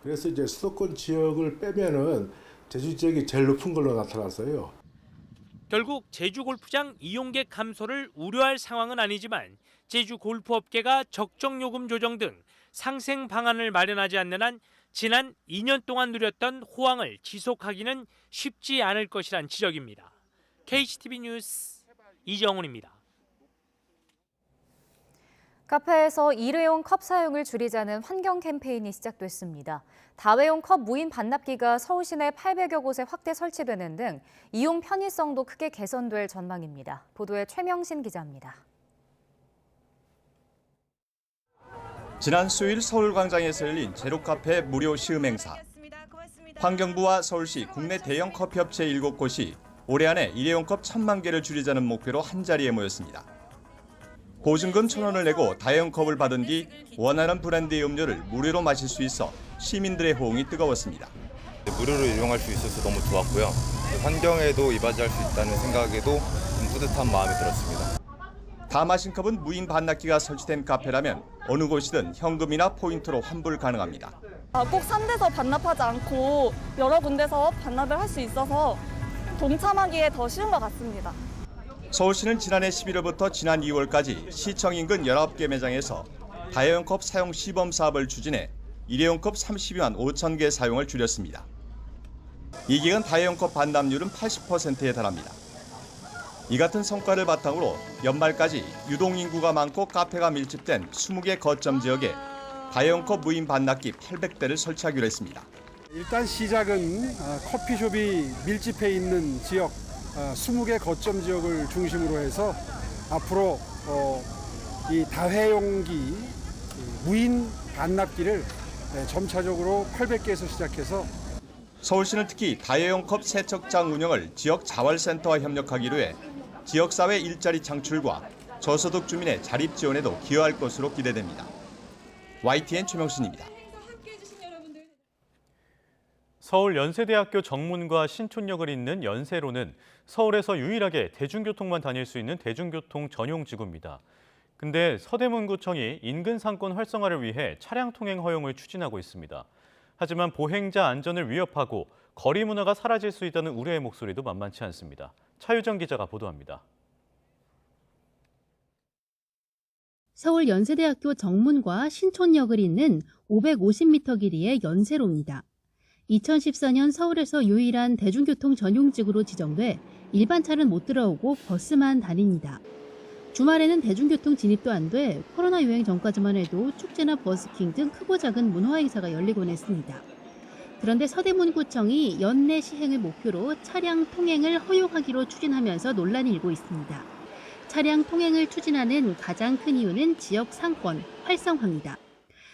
그래서 이제 수도권 지역을 빼면은 제주 지역이 제일 높은 걸로 나타났어요. 결국 제주 골프장 이용객 감소를 우려할 상황은 아니지만 제주 골프업계가 적정 요금 조정 등 상생 방안을 마련하지 않는 한 지난 2년 동안 누렸던 호황을 지속하기는 쉽지 않을 것이란 지적입니다. KCTV 뉴스 이정훈입니다. 카페에서 일회용 컵 사용을 줄이자는 환경 캠페인이 시작됐습니다. 다회용 컵 무인 반납기가 서울 시내 800여 곳에 확대 설치되는 등 이용 편의성도 크게 개선될 전망입니다. 보도에 최명신 기자입니다. 지난 수요일 서울광장에서 열린 제로카페 무료 시음 행사. 환경부와 서울시 국내 대형 커피업체 7곳이 올해 안에 일회용컵 1,000만 개를 줄이자는 목표로 한자리에 모였습니다. 보증금 1,000원을 내고 다용컵을 받은 뒤 원하는 브랜드의 음료를 무료로 마실 수 있어 시민들의 호응이 뜨거웠습니다. 무료로 이용할 수 있어서 너무 좋았고요. 환경에도 이바지할 수 있다는 생각에도 좀 뿌듯한 마음이 들었습니다. 다 마신 컵은 무인 반납기가 설치된 카페라면 어느 곳이든 현금이나 포인트로 환불 가능합니다. 꼭 산 데서 반납하지 않고 여러 군데서 반납을 할 수 있어서 동참하기에 더 쉬운 것 같습니다. 서울시는 지난해 11월부터 지난 2월까지 시청 인근 19개 매장에서 다용컵 사용 시범 사업을 추진해 일회용컵 32만 5천 개 사용을 줄였습니다. 이 기간 다용컵 반납률은 80%에 달합니다. 이 같은 성과를 바탕으로 연말까지 유동인구가 많고 카페가 밀집된 20개 거점 지역에 다용컵 무인 반납기 800대를 설치하기로 했습니다. 일단 시작은 커피숍이 밀집해 있는 지역 20개 거점 지역을 중심으로 해서 앞으로 이 다회용기 무인 반납기를 점차적으로 800개에서 시작해서 서울시는 특히 다회용컵 세척장 운영을 지역 자활센터와 협력하기로 해 지역사회 일자리 창출과 저소득 주민의 자립 지원에도 기여할 것으로 기대됩니다. YTN 최명신입니다. 서울 연세대학교 정문과 신촌역을 잇는 연세로는 서울에서 유일하게 대중교통만 다닐 수 있는 대중교통 전용 지구입니다. 근데 서대문구청이 인근 상권 활성화를 위해 차량 통행 허용을 추진하고 있습니다. 하지만 보행자 안전을 위협하고 거리 문화가 사라질 수 있다는 우려의 목소리도 만만치 않습니다. 차유정 기자가 보도합니다. 서울 연세대학교 정문과 신촌역을 잇는 550m 길이의 연세로입니다. 2014년 서울에서 유일한 대중교통 전용지구로 지정돼 일반 차는 못 들어오고 버스만 다닙니다. 주말에는 대중교통 진입도 안 돼 코로나 유행 전까지만 해도 축제나 버스킹 등 크고 작은 문화 행사가 열리곤 했습니다. 그런데 서대문구청이 연내 시행을 목표로 차량 통행을 허용하기로 추진하면서 논란이 일고 있습니다. 차량 통행을 추진하는 가장 큰 이유는 지역 상권 활성화입니다.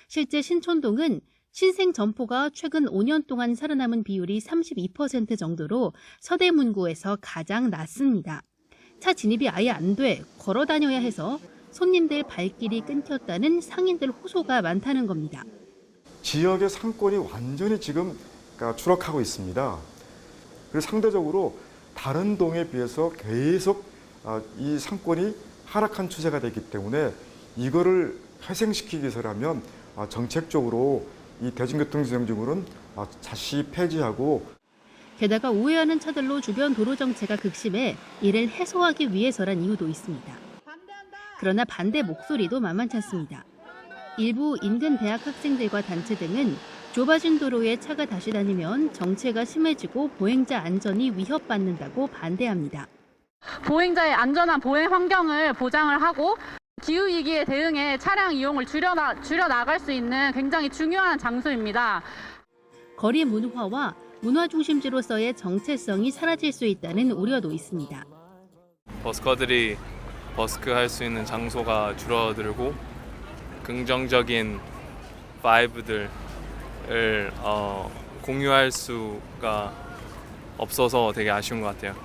실제 신촌동은 신생 점포가 최근 5년 동안 살아남은 비율이 32% 정도로 서대문구에서 가장 낮습니다. 차 진입이 아예 안 돼 걸어 다녀야 해서 손님들 발길이 끊겼다는 상인들 호소가 많다는 겁니다. 지역의 상권이 완전히 지금 추락하고 있습니다. 그래서 상대적으로 다른 동에 비해서 계속 이 상권이 하락한 추세가 되기 때문에 이거를 회생시키기 위해서라면 정책적으로 이 대중교통 지정지구는 다시 폐지하고 게다가 우회하는 차들로 주변 도로 정체가 극심해 이를 해소하기 위해서란 이유도 있습니다. 그러나 반대 목소리도 만만치 않습니다. 일부 인근 대학 학생들과 단체 등은 좁아진 도로에 차가 다시 다니면 정체가 심해지고 보행자 안전이 위협받는다고 반대합니다. 보행자의 안전한 보행 환경을 보장을 하고 기후위기에 대응해 차량 이용을 줄여나갈 수 있는 굉장히 중요한 장소입니다. 거리 문화와 문화 중심지로서의 정체성이 사라질 수 있다는 우려도 있습니다. 버스커들이 버스크 할 수 있는 장소가 줄어들고 긍정적인 바이브들을 공유할 수가 없어서 되게 아쉬운 것 같아요.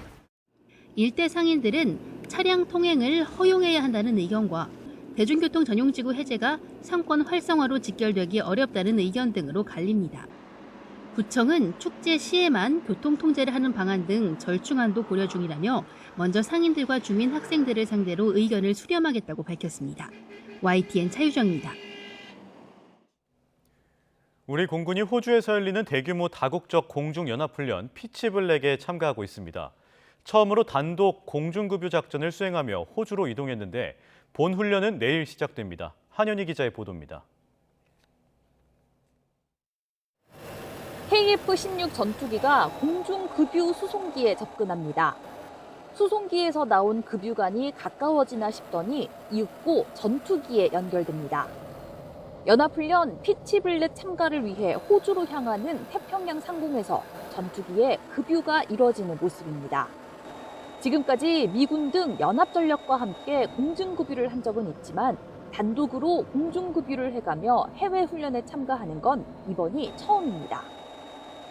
일대 상인들은 차량 통행을 허용해야 한다는 의견과 대중교통 전용지구 해제가 상권 활성화로 직결되기 어렵다는 의견 등으로 갈립니다. 구청은 축제 시에만 교통통제를 하는 방안 등 절충안도 고려 중이라며 먼저 상인들과 주민 학생들을 상대로 의견을 수렴하겠다고 밝혔습니다. YTN 차유정입니다. 우리 공군이 호주에서 열리는 대규모 다국적 공중연합훈련 피치블랙에 참가하고 있습니다. 처음으로 단독 공중급유 작전을 수행하며 호주로 이동했는데 본 훈련은 내일 시작됩니다. 한현희 기자의 보도입니다. KF-16 전투기가 공중급유 수송기에 접근합니다. 수송기에서 나온 급유관이 가까워지나 싶더니 이윽고 전투기에 연결됩니다. 연합훈련 피치블랙 참가를 위해 호주로 향하는 태평양 상공에서 전투기에 급유가 이뤄지는 모습입니다. 지금까지 미군 등 연합전력과 함께 공중급유를 한 적은 있지만 단독으로 공중급유를 해가며 해외 훈련에 참가하는 건 이번이 처음입니다.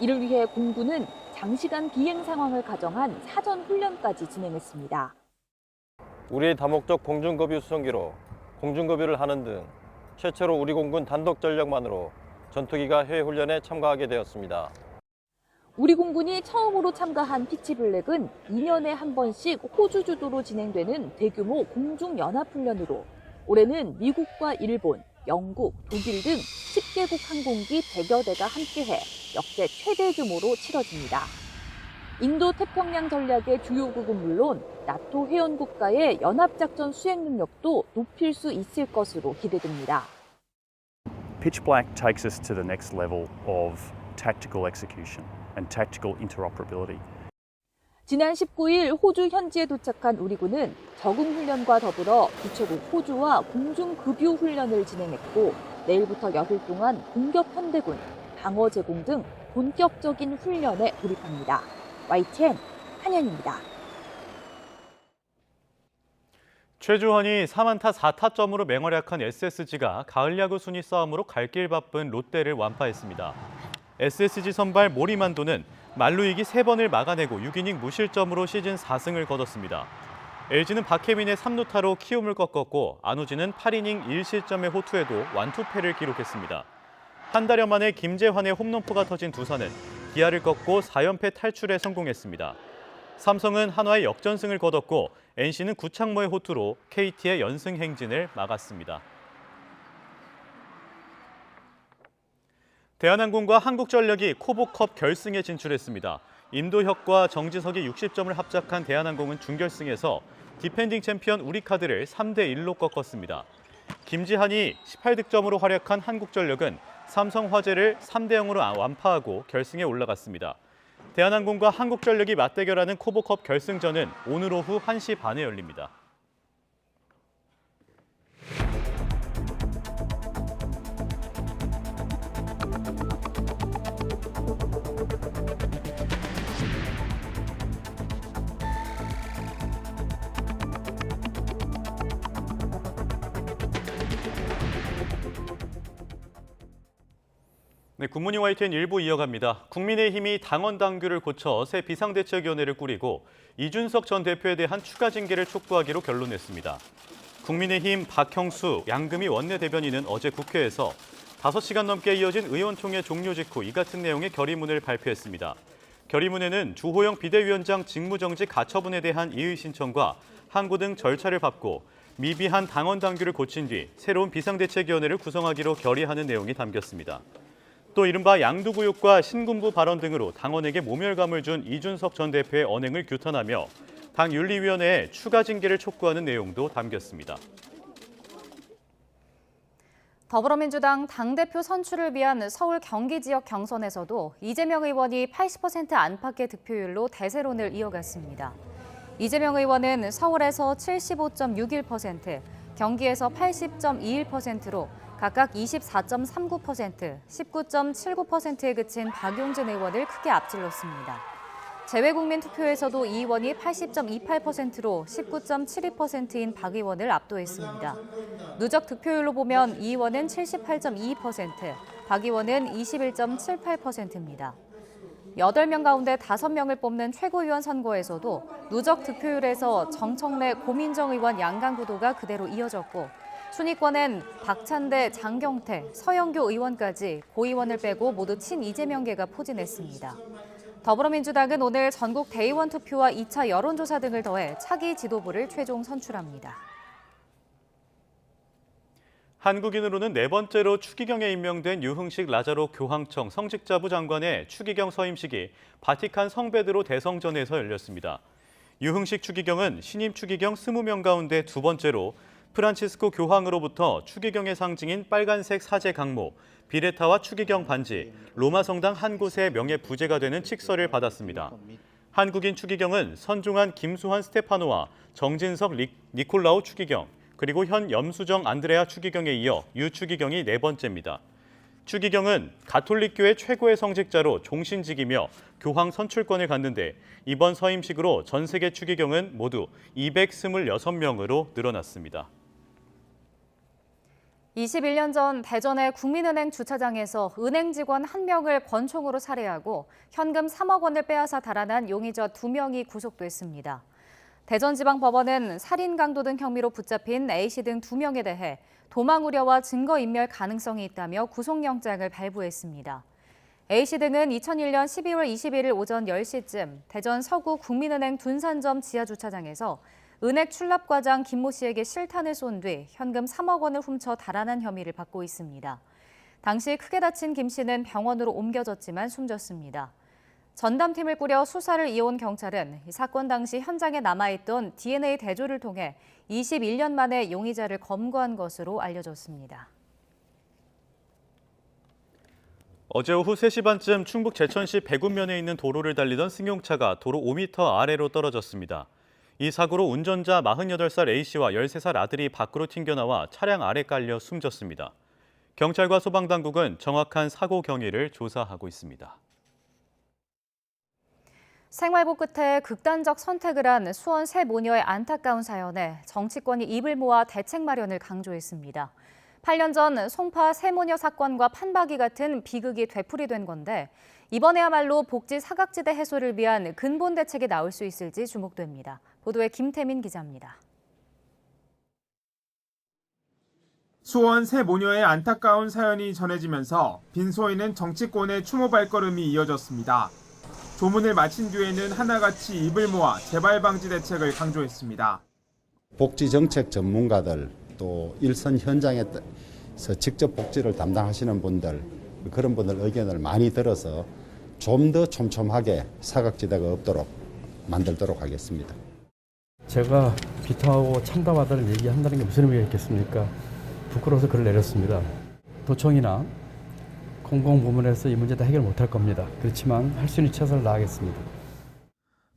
이를 위해 공군은 장시간 비행 상황을 가정한 사전 훈련까지 진행했습니다. 우리 다목적 공중급유 수송기로 공중급유를 하는 등 최초로 우리 공군 단독 전력만으로 전투기가 해외 훈련에 참가하게 되었습니다. 우리 공군이 처음으로 참가한 피치블랙은 2년에 한 번씩 호주 주도로 진행되는 대규모 공중연합훈련으로 올해는 미국과 일본, 영국, 독일 등 10개국 항공기 100여 대가 함께해 역대 최대 규모로 치러집니다. 인도 태평양 전략의 주요국은 물론 나토 회원국가의 연합작전 수행 능력도 높일 수 있을 것으로 기대됩니다. Pitch Black takes us to the next level of tactical execution and tactical interoperability. 지난 19일 호주 현지에 도착한 우리 군은 적응 훈련과 더불어 주최국 호주와 공중급유 훈련을 진행했고 내일부터 열흘 동안 공격 현대군, 방어 제공 등 본격적인 훈련에 돌입합니다. YTN 한현입니다. 최주환이 4안타 4타점으로 맹활약한 SSG가 가을 야구 순위 싸움으로 갈 길 바쁜 롯데를 완파했습니다. SSG 선발 모리만도는 만루이기 3번을 막아내고 6이닝 무실점으로 시즌 4승을 거뒀습니다. LG는 박혜민의 3루타로 키움을 꺾었고 안우진은 8이닝 1실점의 호투에도 완투패를 기록했습니다. 한 달여 만에 김재환의 홈런포가 터진 두산은 기아를 꺾고 4연패 탈출에 성공했습니다. 삼성은 한화의 역전승을 거뒀고 NC는 구창모의 호투로 KT의 연승 행진을 막았습니다. 대한항공과 한국전력이 코보컵 결승에 진출했습니다. 임도혁과 정지석이 60점을 합작한 대한항공은 준결승에서 디펜딩 챔피언 우리카드를 3대1로 꺾었습니다. 김지한이 18득점으로 활약한 한국전력은 삼성화재를 3대0으로 완파하고 결승에 올라갔습니다. 대한항공과 한국전력이 맞대결하는 코보컵 결승전은 오늘 오후 1시 반에 열립니다. 네, 굿모닝 YTN 1부 이어갑니다. 국민의힘이 당원 당규를 고쳐 새 비상대책위원회를 꾸리고 이준석 전 대표에 대한 추가 징계를 촉구하기로 결론냈습니다. 국민의힘 박형수, 양금희 원내대변인은 어제 국회에서 5시간 넘게 이어진 의원총회 종료 직후 이 같은 내용의 결의문을 발표했습니다. 결의문에는 주호영 비대위원장 직무정지 가처분에 대한 이의 신청과 항고 등 절차를 밟고 미비한 당원 당규를 고친 뒤 새로운 비상대책위원회를 구성하기로 결의하는 내용이 담겼습니다. 또 이른바 양두구육과 신군부 발언 등으로 당원에게 모멸감을 준 이준석 전 대표의 언행을 규탄하며 당 윤리위원회에 추가 징계를 촉구하는 내용도 담겼습니다. 더불어민주당 당대표 선출을 위한 서울 경기 지역 경선에서도 이재명 의원이 80% 안팎의 득표율로 대세론을 이어갔습니다. 이재명 의원은 서울에서 75.61%, 경기에서 80.21%로 각각 24.39%, 19.79%에 그친 박용진 의원을 크게 앞질렀습니다. 재외국민 투표에서도 이 의원이 80.28%로 19.72%인 박 의원을 압도했습니다. 누적 득표율로 보면 이 의원은 78.22%, 박 의원은 21.78%입니다. 8명 가운데 5명을 뽑는 최고위원 선거에서도 누적 득표율에서 정청래, 고민정 의원 양강구도가 그대로 이어졌고 순위권엔 박찬대, 장경태, 서영교 의원까지 고의원을 빼고 모두 친이재명계가 포진했습니다. 더불어민주당은 오늘 전국 대의원 투표와 2차 여론조사 등을 더해 차기 지도부를 최종 선출합니다. 한국인으로는 4번째로 추기경에 임명된 유흥식 라자로 교황청 성직자부 장관의 추기경 서임식이 바티칸 성베드로 대성전에서 열렸습니다. 유흥식 추기경은 신임 추기경 20명 가운데 2번째로 프란치스코 교황으로부터 추기경의 상징인 빨간색 사제 강모, 비레타와 추기경 반지, 로마 성당 한 곳의 명예 부제가 되는 칙서를 받았습니다. 한국인 추기경은 선종한 김수환 스테파노와 정진석 니콜라우 추기경, 그리고 현 염수정 안드레아 추기경에 이어 유 추기경이 4번째입니다. 추기경은 가톨릭교회 최고의 성직자로 종신직이며 교황 선출권을 갖는데 이번 서임식으로 전 세계 추기경은 모두 226명으로 늘어났습니다. 21년 전 대전의 국민은행 주차장에서 은행 직원 1명을 권총으로 살해하고 현금 3억 원을 빼앗아 달아난 용의자 2명이 구속됐습니다. 대전지방법원은 살인 강도 등 혐의로 붙잡힌 A씨 등 2명에 대해 도망 우려와 증거인멸 가능성이 있다며 구속영장을 발부했습니다. A씨 등은 2001년 12월 21일 오전 10시쯤 대전 서구 국민은행 둔산점 지하주차장에서 은행 출납과장 김모 씨에게 실탄을 쏜 뒤 현금 3억 원을 훔쳐 달아난 혐의를 받고 있습니다. 당시 크게 다친 김 씨는 병원으로 옮겨졌지만 숨졌습니다. 전담팀을 꾸려 수사를 이어온 경찰은 이 사건 당시 현장에 남아있던 DNA 대조를 통해 21년 만에 용의자를 검거한 것으로 알려졌습니다. 어제 오후 3시 반쯤 충북 제천시 백운면에 있는 도로를 달리던 승용차가 도로 5m 아래로 떨어졌습니다. 이 사고로 운전자 48살 A씨와 13살 아들이 밖으로 튕겨나와 차량 아래 깔려 숨졌습니다. 경찰과 소방당국은 정확한 사고 경위를 조사하고 있습니다. 생활고 끝에 극단적 선택을 한 수원 세 모녀의 안타까운 사연에 정치권이 입을 모아 대책 마련을 강조했습니다. 8년 전 송파 세 모녀 사건과 판박이 같은 비극이 되풀이된 건데 이번에야말로 복지 사각지대 해소를 위한 근본 대책이 나올 수 있을지 주목됩니다. 보도에 김태민 기자입니다. 수원 세 모녀의 안타까운 사연이 전해지면서 빈소에는 정치권의 추모 발걸음이 이어졌습니다. 조문을 마친 뒤에는 하나같이 입을 모아 재발 방지 대책을 강조했습니다. 복지정책 전문가들 또 일선 현장에서 직접 복지를 담당하시는 분들 그런 분들 의견을 많이 들어서 좀 더 촘촘하게 사각지대가 없도록 만들도록 하겠습니다. 제가 비통하고 참담하다는 얘기한다는 게 무슨 의미가 있겠습니까? 부끄러워서 글을 내렸습니다. 도청이나 공공부문에서 이 문제 다 해결 못할 겁니다. 그렇지만 할 수 있는 최선을 다하겠습니다.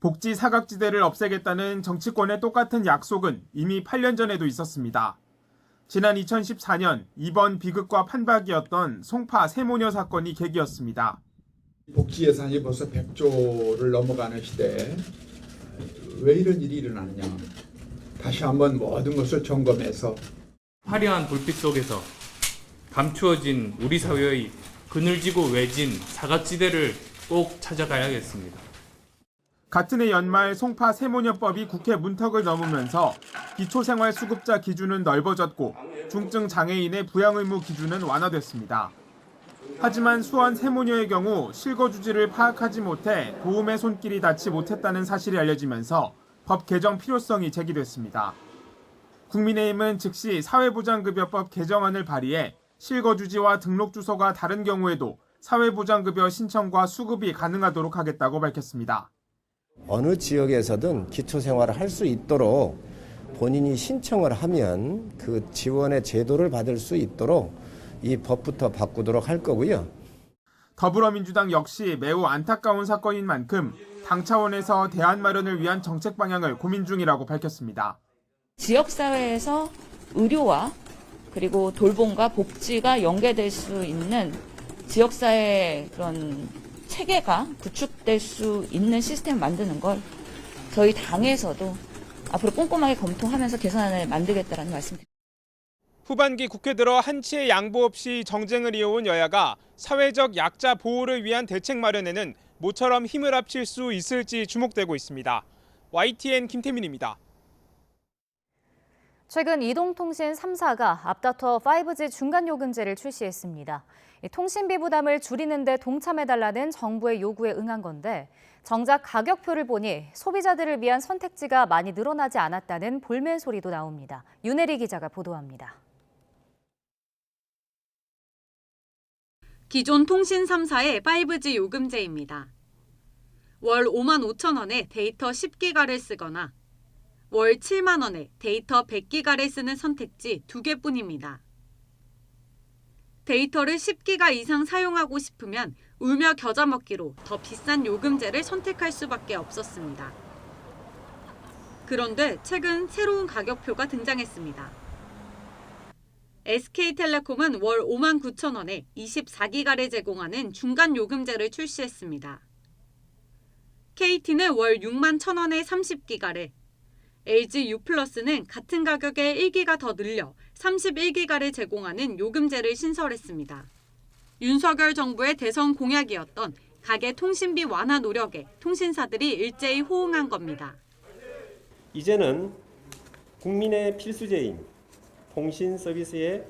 복지 사각지대를 없애겠다는 정치권의 똑같은 약속은 이미 8년 전에도 있었습니다. 지난 2014년 이번 비극과 판박이었던 송파 세모녀 사건이 계기였습니다. 복지 예산이 벌써 100조를 넘어가는 시대에 왜 이런 일이 일어나느냐. 다시 한번 모든 것을 점검해서 화려한 불빛 속에서 감추어진 우리 사회의 그늘지고 외진 사각지대를 꼭 찾아가야겠습니다. 같은 해 연말 송파 세모녀법이 국회 문턱을 넘으면서 기초생활수급자 기준은 넓어졌고 중증 장애인의 부양 의무 기준은 완화됐습니다. 하지만 수원 세모녀의 경우 실거주지를 파악하지 못해 도움의 손길이 닿지 못했다는 사실이 알려지면서 법 개정 필요성이 제기됐습니다. 국민의힘은 즉시 사회보장급여법 개정안을 발의해 실거주지와 등록 주소가 다른 경우에도 사회보장급여 신청과 수급이 가능하도록 하겠다고 밝혔습니다. 어느 지역에서든 기초생활을 할 수 있도록 본인이 신청을 하면 그 지원의 제도를 받을 수 있도록 이 법부터 바꾸도록 할 거고요. 더불어민주당 역시 매우 안타까운 사건인 만큼 당 차원에서 대안 마련을 위한 정책 방향을 고민 중이라고 밝혔습니다. 지역사회에서 의료와 그리고 돌봄과 복지가 연계될 수 있는 지역사회의 그런 체계가 구축될 수 있는 시스템을 만드는 걸 저희 당에서도 앞으로 꼼꼼하게 검토하면서 개선안을 만들겠다는 말씀드립니다. 후반기 국회 들어 한치의 양보 없이 정쟁을 이어온 여야가 사회적 약자 보호를 위한 대책 마련에는 모처럼 힘을 합칠 수 있을지 주목되고 있습니다. YTN 김태민입니다. 최근 이동통신 3사가 앞다퉈 5G 중간요금제를 출시했습니다. 통신비 부담을 줄이는 데 동참해달라는 정부의 요구에 응한 건데 정작 가격표를 보니 소비자들을 위한 선택지가 많이 늘어나지 않았다는 볼멘 소리도 나옵니다. 윤혜리 기자가 보도합니다. 기존 통신 3사의 5G 요금제입니다. 월 5만 5천 원에 데이터 10기가를 쓰거나 월 7만 원에 데이터 100기가를 쓰는 선택지 2개뿐입니다. 데이터를 10기가 이상 사용하고 싶으면 울며 겨자 먹기로 더 비싼 요금제를 선택할 수밖에 없었습니다. 그런데 최근 새로운 가격표가 등장했습니다. SK텔레콤은 월 5만 9천 원에 24기가를 제공하는 중간 요금제를 출시했습니다. KT는 월 6만 1천 원에 30기가를, LG U+는 같은 가격에 1기가 더 늘려 31기가를 제공하는 요금제를 신설했습니다. 윤석열 정부의 대선 공약이었던 가계 통신비 완화 노력에 통신사들이 일제히 호응한 겁니다. 이제는 국민의 필수제인 통신 서비스의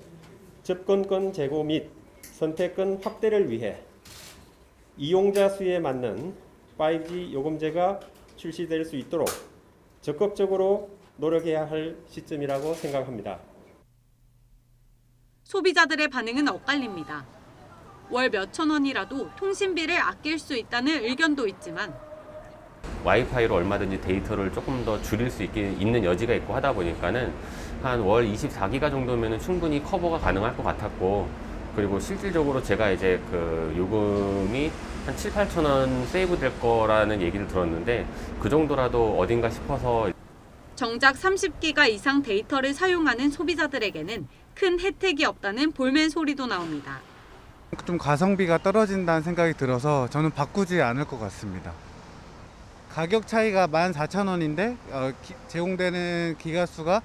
접근권 제고 및 선택권 확대를 위해 이용자 수에 맞는 5G 요금제가 출시될 수 있도록 적극적으로 노력해야 할 시점이라고 생각합니다. 소비자들의 반응은 엇갈립니다. 월 몇천 원이라도 통신비를 아낄 수 있다는 의견도 있지만 와이파이로 얼마든지 데이터를 조금 더 줄일 수 있는 여지가 있고 하다 보니까는 한 월 24기가 정도면 충분히 커버가 가능할 것 같았고, 그리고 실질적으로 제가 이제 그 요금이 한 7, 8천 원 세이브 될 거라는 얘기를 들었는데 그 정도라도 어딘가 싶어서. 정작 30기가 이상 데이터를 사용하는 소비자들에게는 큰 혜택이 없다는 볼멘 소리도 나옵니다. 좀 가성비가 떨어진다는 생각이 들어서 저는 바꾸지 않을 것 같습니다. 가격 차이가 14,000원인데 제공되는 기가수가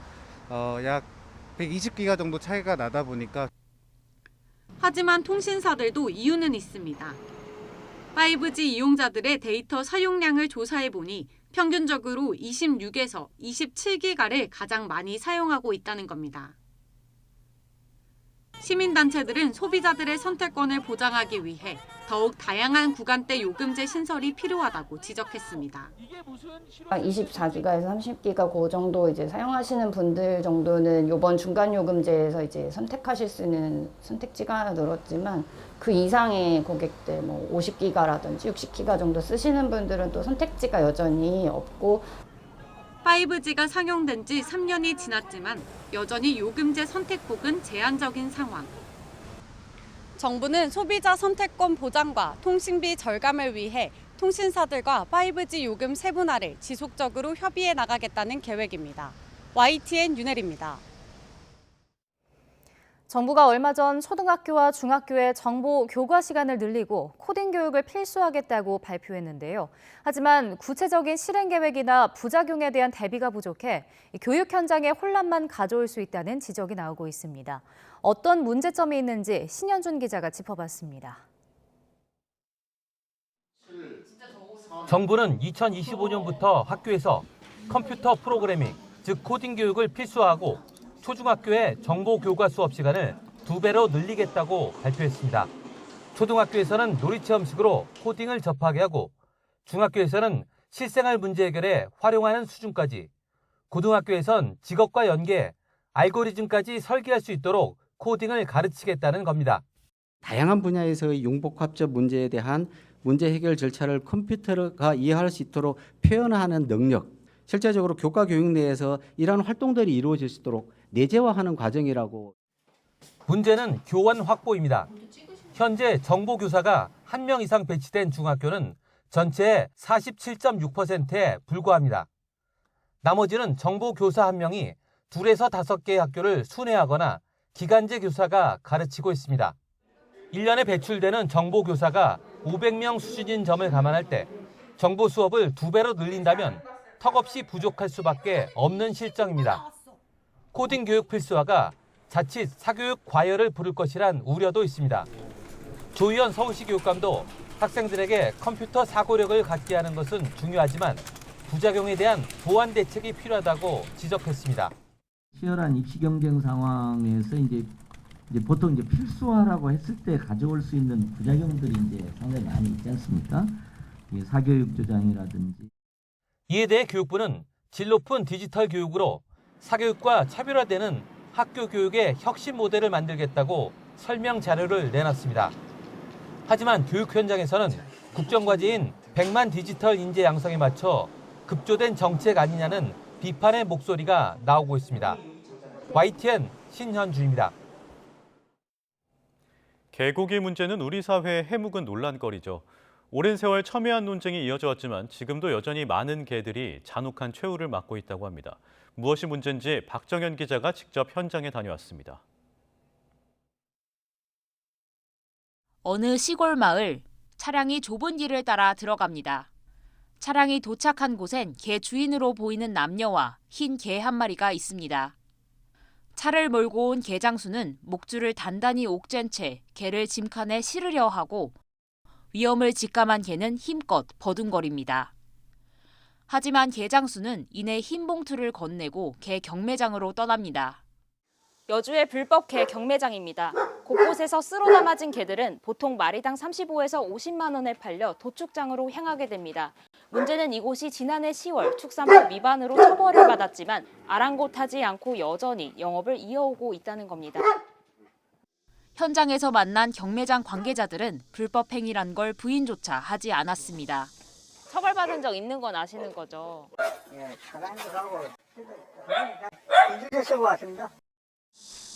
약 120기가 정도 차이가 나다 보니까. 하지만 통신사들도 이유는 있습니다. 5G 이용자들의 데이터 사용량을 조사해보니 평균적으로 26에서 27기가를 가장 많이 사용하고 있다는 겁니다. 시민단체들은 소비자들의 선택권을 보장하기 위해 더욱 다양한 구간대 요금제 신설이 필요하다고 지적했습니다. 24기가에서 30기가 그 정도 이제 사용하시는 분들 정도는 이번 중간 요금제에서 이제 선택하실 수 있는 선택지가 늘었지만 그 이상의 고객들 뭐 50기가라든지 60기가 정도 쓰시는 분들은 또 선택지가 여전히 없고. 5G가 상용된 지 3년이 지났지만 여전히 요금제 선택폭은 제한적인 상황. 정부는 소비자 선택권 보장과 통신비 절감을 위해 통신사들과 5G 요금 세분화를 지속적으로 협의해 나가겠다는 계획입니다. YTN 윤혜리입니다. 정부가 얼마 전 초등학교와 중학교의 정보 교과 시간을 늘리고 코딩 교육을 필수하겠다고 발표했는데요. 하지만 구체적인 실행 계획이나 부작용에 대한 대비가 부족해 교육 현장에 혼란만 가져올 수 있다는 지적이 나오고 있습니다. 어떤 문제점이 있는지 신현준 기자가 짚어봤습니다. 정부는 2025년부터 학교에서 컴퓨터 프로그래밍, 즉 코딩 교육을 필수화하고 초중학교의 정보 교과 수업 시간을 2배로 늘리겠다고 발표했습니다. 초등학교에서는 놀이체험식으로 코딩을 접하게 하고 중학교에서는 실생활 문제 해결에 활용하는 수준까지, 고등학교에선 직업과 연계, 알고리즘까지 설계할 수 있도록 코딩을 가르치겠다는 겁니다. 다양한 분야에서의 융복합적 문제에 대한 문제 해결 절차를 컴퓨터가 이해할 수 있도록 표현하는 능력, 실제적으로 교과 교육 내에서 이러한 활동들이 이루어질 수 있도록 내재화하는 과정이라고. 문제는 교원 확보입니다. 현재 정보교사가 1명 이상 배치된 중학교는 전체의 47.6%에 불과합니다. 나머지는 정보교사 1명이 2에서 5개의 학교를 순회하거나 기간제 교사가 가르치고 있습니다. 1년에 배출되는 정보교사가 500명 수준인 점을 감안할 때 정보 수업을 2배로 늘린다면 턱없이 부족할 수밖에 없는 실정입니다. 코딩 교육 필수화가 자칫 사교육 과열을 부를 것이란 우려도 있습니다. 조희연 서울시 교육감도 학생들에게 컴퓨터 사고력을 갖게 하는 것은 중요하지만 부작용에 대한 보완 대책이 필요하다고 지적했습니다. 치열한 입시 경쟁 상황에서 이제 보통 필수화라고 했을 때 가져올 수 있는 부작용들이 이제 상당히 많이 있지 않습니까? 사교육 조장이라든지. 이에 대해 교육부는 질 높은 디지털 교육으로 사교육과 차별화되는 학교 교육의 혁신 모델을 만들겠다고 설명 자료를 내놨습니다. 하지만 교육 현장에서는 국정과제인 100만 디지털 인재 양성에 맞춰 급조된 정책 아니냐는 비판의 목소리가 나오고 있습니다. YTN 신현준입니다. 개고기 문제는 우리 사회의 해묵은 논란거리죠. 오랜 세월 첨예한 논쟁이 이어져 왔지만 지금도 여전히 많은 개들이 잔혹한 최후를 맞고 있다고 합니다. 무엇이 문제인지 박정현 기자가 직접 현장에 다녀왔습니다. 어느 시골 마을, 차량이 좁은 길을 따라 들어갑니다. 차량이 도착한 곳엔 개 주인으로 보이는 남녀와 흰 개 한 마리가 있습니다. 차를 몰고 온 개 장수는 목줄을 단단히 옥죄인 채 개를 짐칸에 실으려 하고 위험을 직감한 개는 힘껏 버둥거립니다. 하지만 개 장수는 이내 흰 봉투를 건네고 개 경매장으로 떠납니다. 여주의 불법 개 경매장입니다. 곳곳에서 쓸어 담아진 개들은 보통 마리당 35에서 50만 원에 팔려 도축장으로 향하게 됩니다. 문제는 이곳이 지난해 10월 축산법 위반으로 처벌을 받았지만 아랑곳하지 않고 여전히 영업을 이어오고 있다는 겁니다. 현장에서 만난 경매장 관계자들은 불법 행위란 걸 부인조차 하지 않았습니다. 처벌받은 적 있는 건 아시는 거죠? 예, 차단하고 인주에서 왔습니다.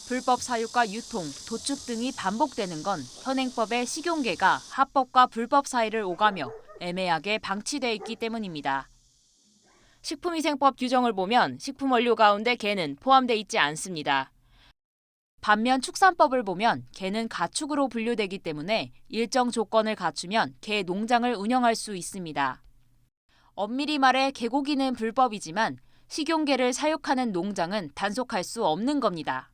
불법 사육과 유통, 도축 등이 반복되는 건 현행법의 식용개가 합법과 불법 사이를 오가며 애매하게 방치돼 있기 때문입니다. 식품위생법 규정을 보면 식품 원료 가운데 개는 포함돼 있지 않습니다. 반면 축산법을 보면 개는 가축으로 분류되기 때문에 일정 조건을 갖추면 개 농장을 운영할 수 있습니다. 엄밀히 말해 개고기는 불법이지만 식용개를 사육하는 농장은 단속할 수 없는 겁니다.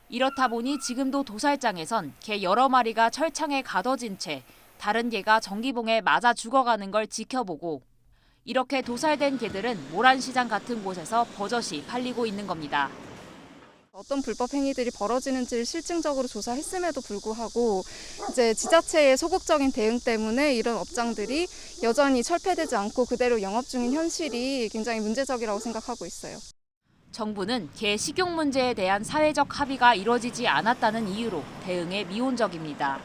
이렇다 보니 지금도 도살장에선 개 여러 마리가 철창에 가둬진 채 다른 개가 전기봉에 맞아 죽어가는 걸 지켜보고 이렇게 도살된 개들은 모란시장 같은 곳에서 버젓이 팔리고 있는 겁니다. 어떤 불법 행위들이 벌어지는지를 실증적으로 조사했음에도 불구하고 이제 지자체의 소극적인 대응 때문에 이런 업장들이 여전히 철폐되지 않고 그대로 영업 중인 현실이 굉장히 문제적이라고 생각하고 있어요. 정부는 개 식용 문제에 대한 사회적 합의가 이뤄지지 않았다는 이유로 대응에 미온적입니다.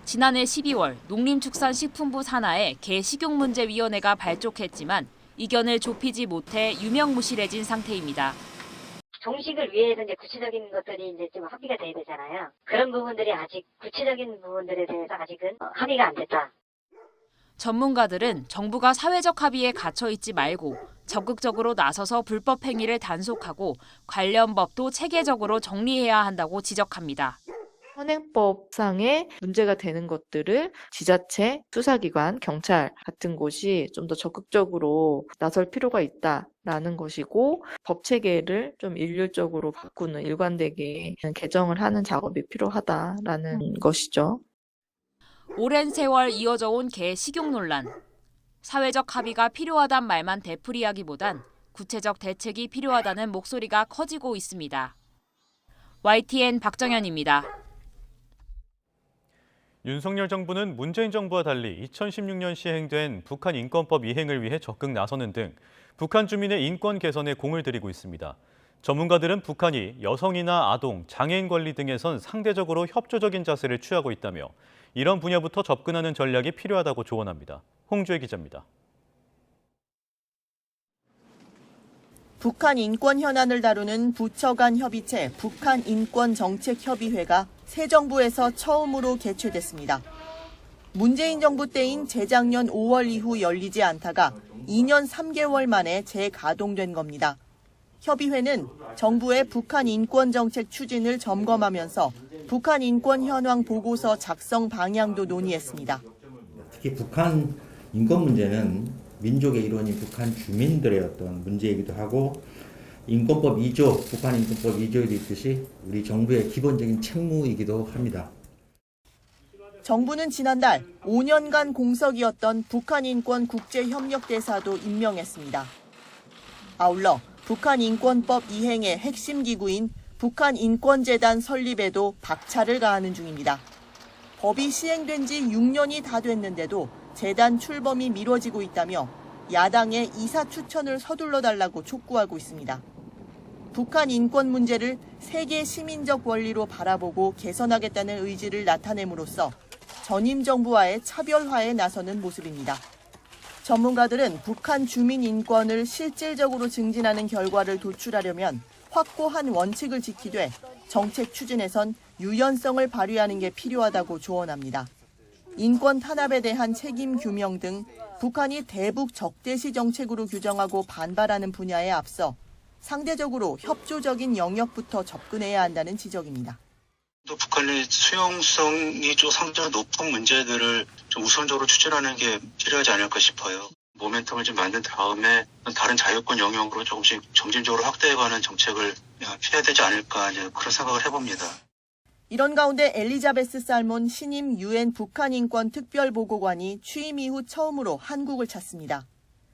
지난해 12월 농림축산식품부 산하에 개 식용문제위원회가 발족했지만 이견을 좁히지 못해 유명무실해진 상태입니다. 종식을 위해서 이제 구체적인 것들이 이제 좀 합의가 돼야 되잖아요. 그런 부분들이 아직 구체적인 부분들에 대해서 아직은 합의가 안 됐다. 전문가들은 정부가 사회적 합의에 갇혀 있지 말고 적극적으로 나서서 불법 행위를 단속하고 관련 법도 체계적으로 정리해야 한다고 지적합니다. 현행법상의 문제가 되는 것들을 지자체, 수사기관, 경찰 같은 곳이 좀 더 적극적으로 나설 필요가 있다라는 것이고 법 체계를 좀 일률적으로 바꾸는 일관되게 개정을 하는 작업이 필요하다라는 것이죠. 오랜 세월 이어져 온 개 식용 논란. 사회적 합의가 필요하단 말만 되풀이하기보단 구체적 대책이 필요하다는 목소리가 커지고 있습니다. YTN 박정현입니다. 윤석열 정부는 문재인 정부와 달리 2016년 시행된 북한 인권법 이행을 위해 적극 나서는 등 북한 주민의 인권 개선에 공을 들이고 있습니다. 전문가들은 북한이 여성이나 아동, 장애인 권리 등에선 상대적으로 협조적인 자세를 취하고 있다며 이런 분야부터 접근하는 전략이 필요하다고 조언합니다. 홍주혜 기자입니다. 북한 인권 현안을 다루는 부처 간 협의체 북한인권정책협의회가 새 정부에서 처음으로 개최됐습니다. 문재인 정부 때인 재작년 5월 이후 열리지 않다가 2년 3개월 만에 재가동된 겁니다. 협의회는 정부의 북한 인권 정책 추진을 점검하면서 북한 인권 현황 보고서 작성 방향도 논의했습니다. 특히 북한 인권 문제는 민족의 일원인 북한 주민들의 어떤 문제이기도 하고 인권법 2조, 북한 인권법 2조에도 있듯이 우리 정부의 기본적인 책무이기도 합니다. 정부는 지난달 5년간 공석이었던 북한인권 국제협력대사도 임명했습니다. 아울러 북한인권법 이행의 핵심 기구인 북한인권재단 설립에도 박차를 가하는 중입니다. 법이 시행된 지 6년이 다 됐는데도 재단 출범이 미뤄지고 있다며 야당의 이사 추천을 서둘러 달라고 촉구하고 있습니다. 북한 인권 문제를 세계 시민적 원리로 바라보고 개선하겠다는 의지를 나타냄으로써 전임 정부와의 차별화에 나서는 모습입니다. 전문가들은 북한 주민 인권을 실질적으로 증진하는 결과를 도출하려면 확고한 원칙을 지키되 정책 추진에선 유연성을 발휘하는 게 필요하다고 조언합니다. 인권 탄압에 대한 책임 규명 등 북한이 대북 적대시 정책으로 규정하고 반발하는 분야에 앞서 상대적으로 협조적인 영역부터 접근해야 한다는 지적입니다. 또 북한의 수용성이 좀 상대적으로 높은 문제들을 좀 우선적으로 추진하는 게 필요하지 않을까 싶어요. 모멘텀을 좀 만든 다음에 다른 자유권 영역으로 조금씩 점진적으로 확대해가는 정책을 필요해야 되지 않을까 이제 그런 생각을 해봅니다. 이런 가운데 엘리자베스 살몬 신임 UN 북한 인권 특별보고관이 취임 이후 처음으로 한국을 찾습니다.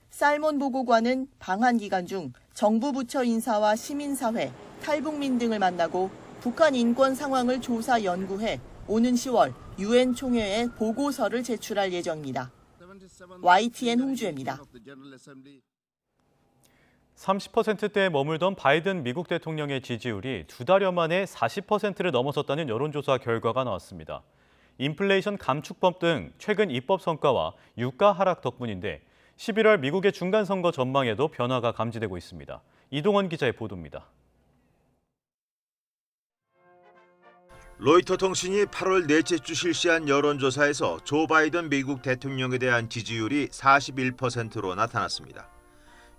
살몬 보고관은 방한 기간 중 정부 부처 인사와 시민사회, 탈북민 등을 만나고 북한 인권 상황을 조사 연구해 오는 10월 UN 총회에 보고서를 제출할 예정입니다. YTN 홍주혜입니다. 30%대에 머물던 바이든 미국 대통령의 지지율이 2달여 만에 40%를 넘어섰다는 여론조사 결과가 나왔습니다. 인플레이션 감축법 등 최근 입법 성과와 유가 하락 덕분인데 11월 미국의 중간선거 전망에도 변화가 감지되고 있습니다. 이동원 기자의 보도입니다. 로이터 통신이 8월 넷째 주 실시한 여론조사에서 조 바이든 미국 대통령에 대한 지지율이 41%로 나타났습니다.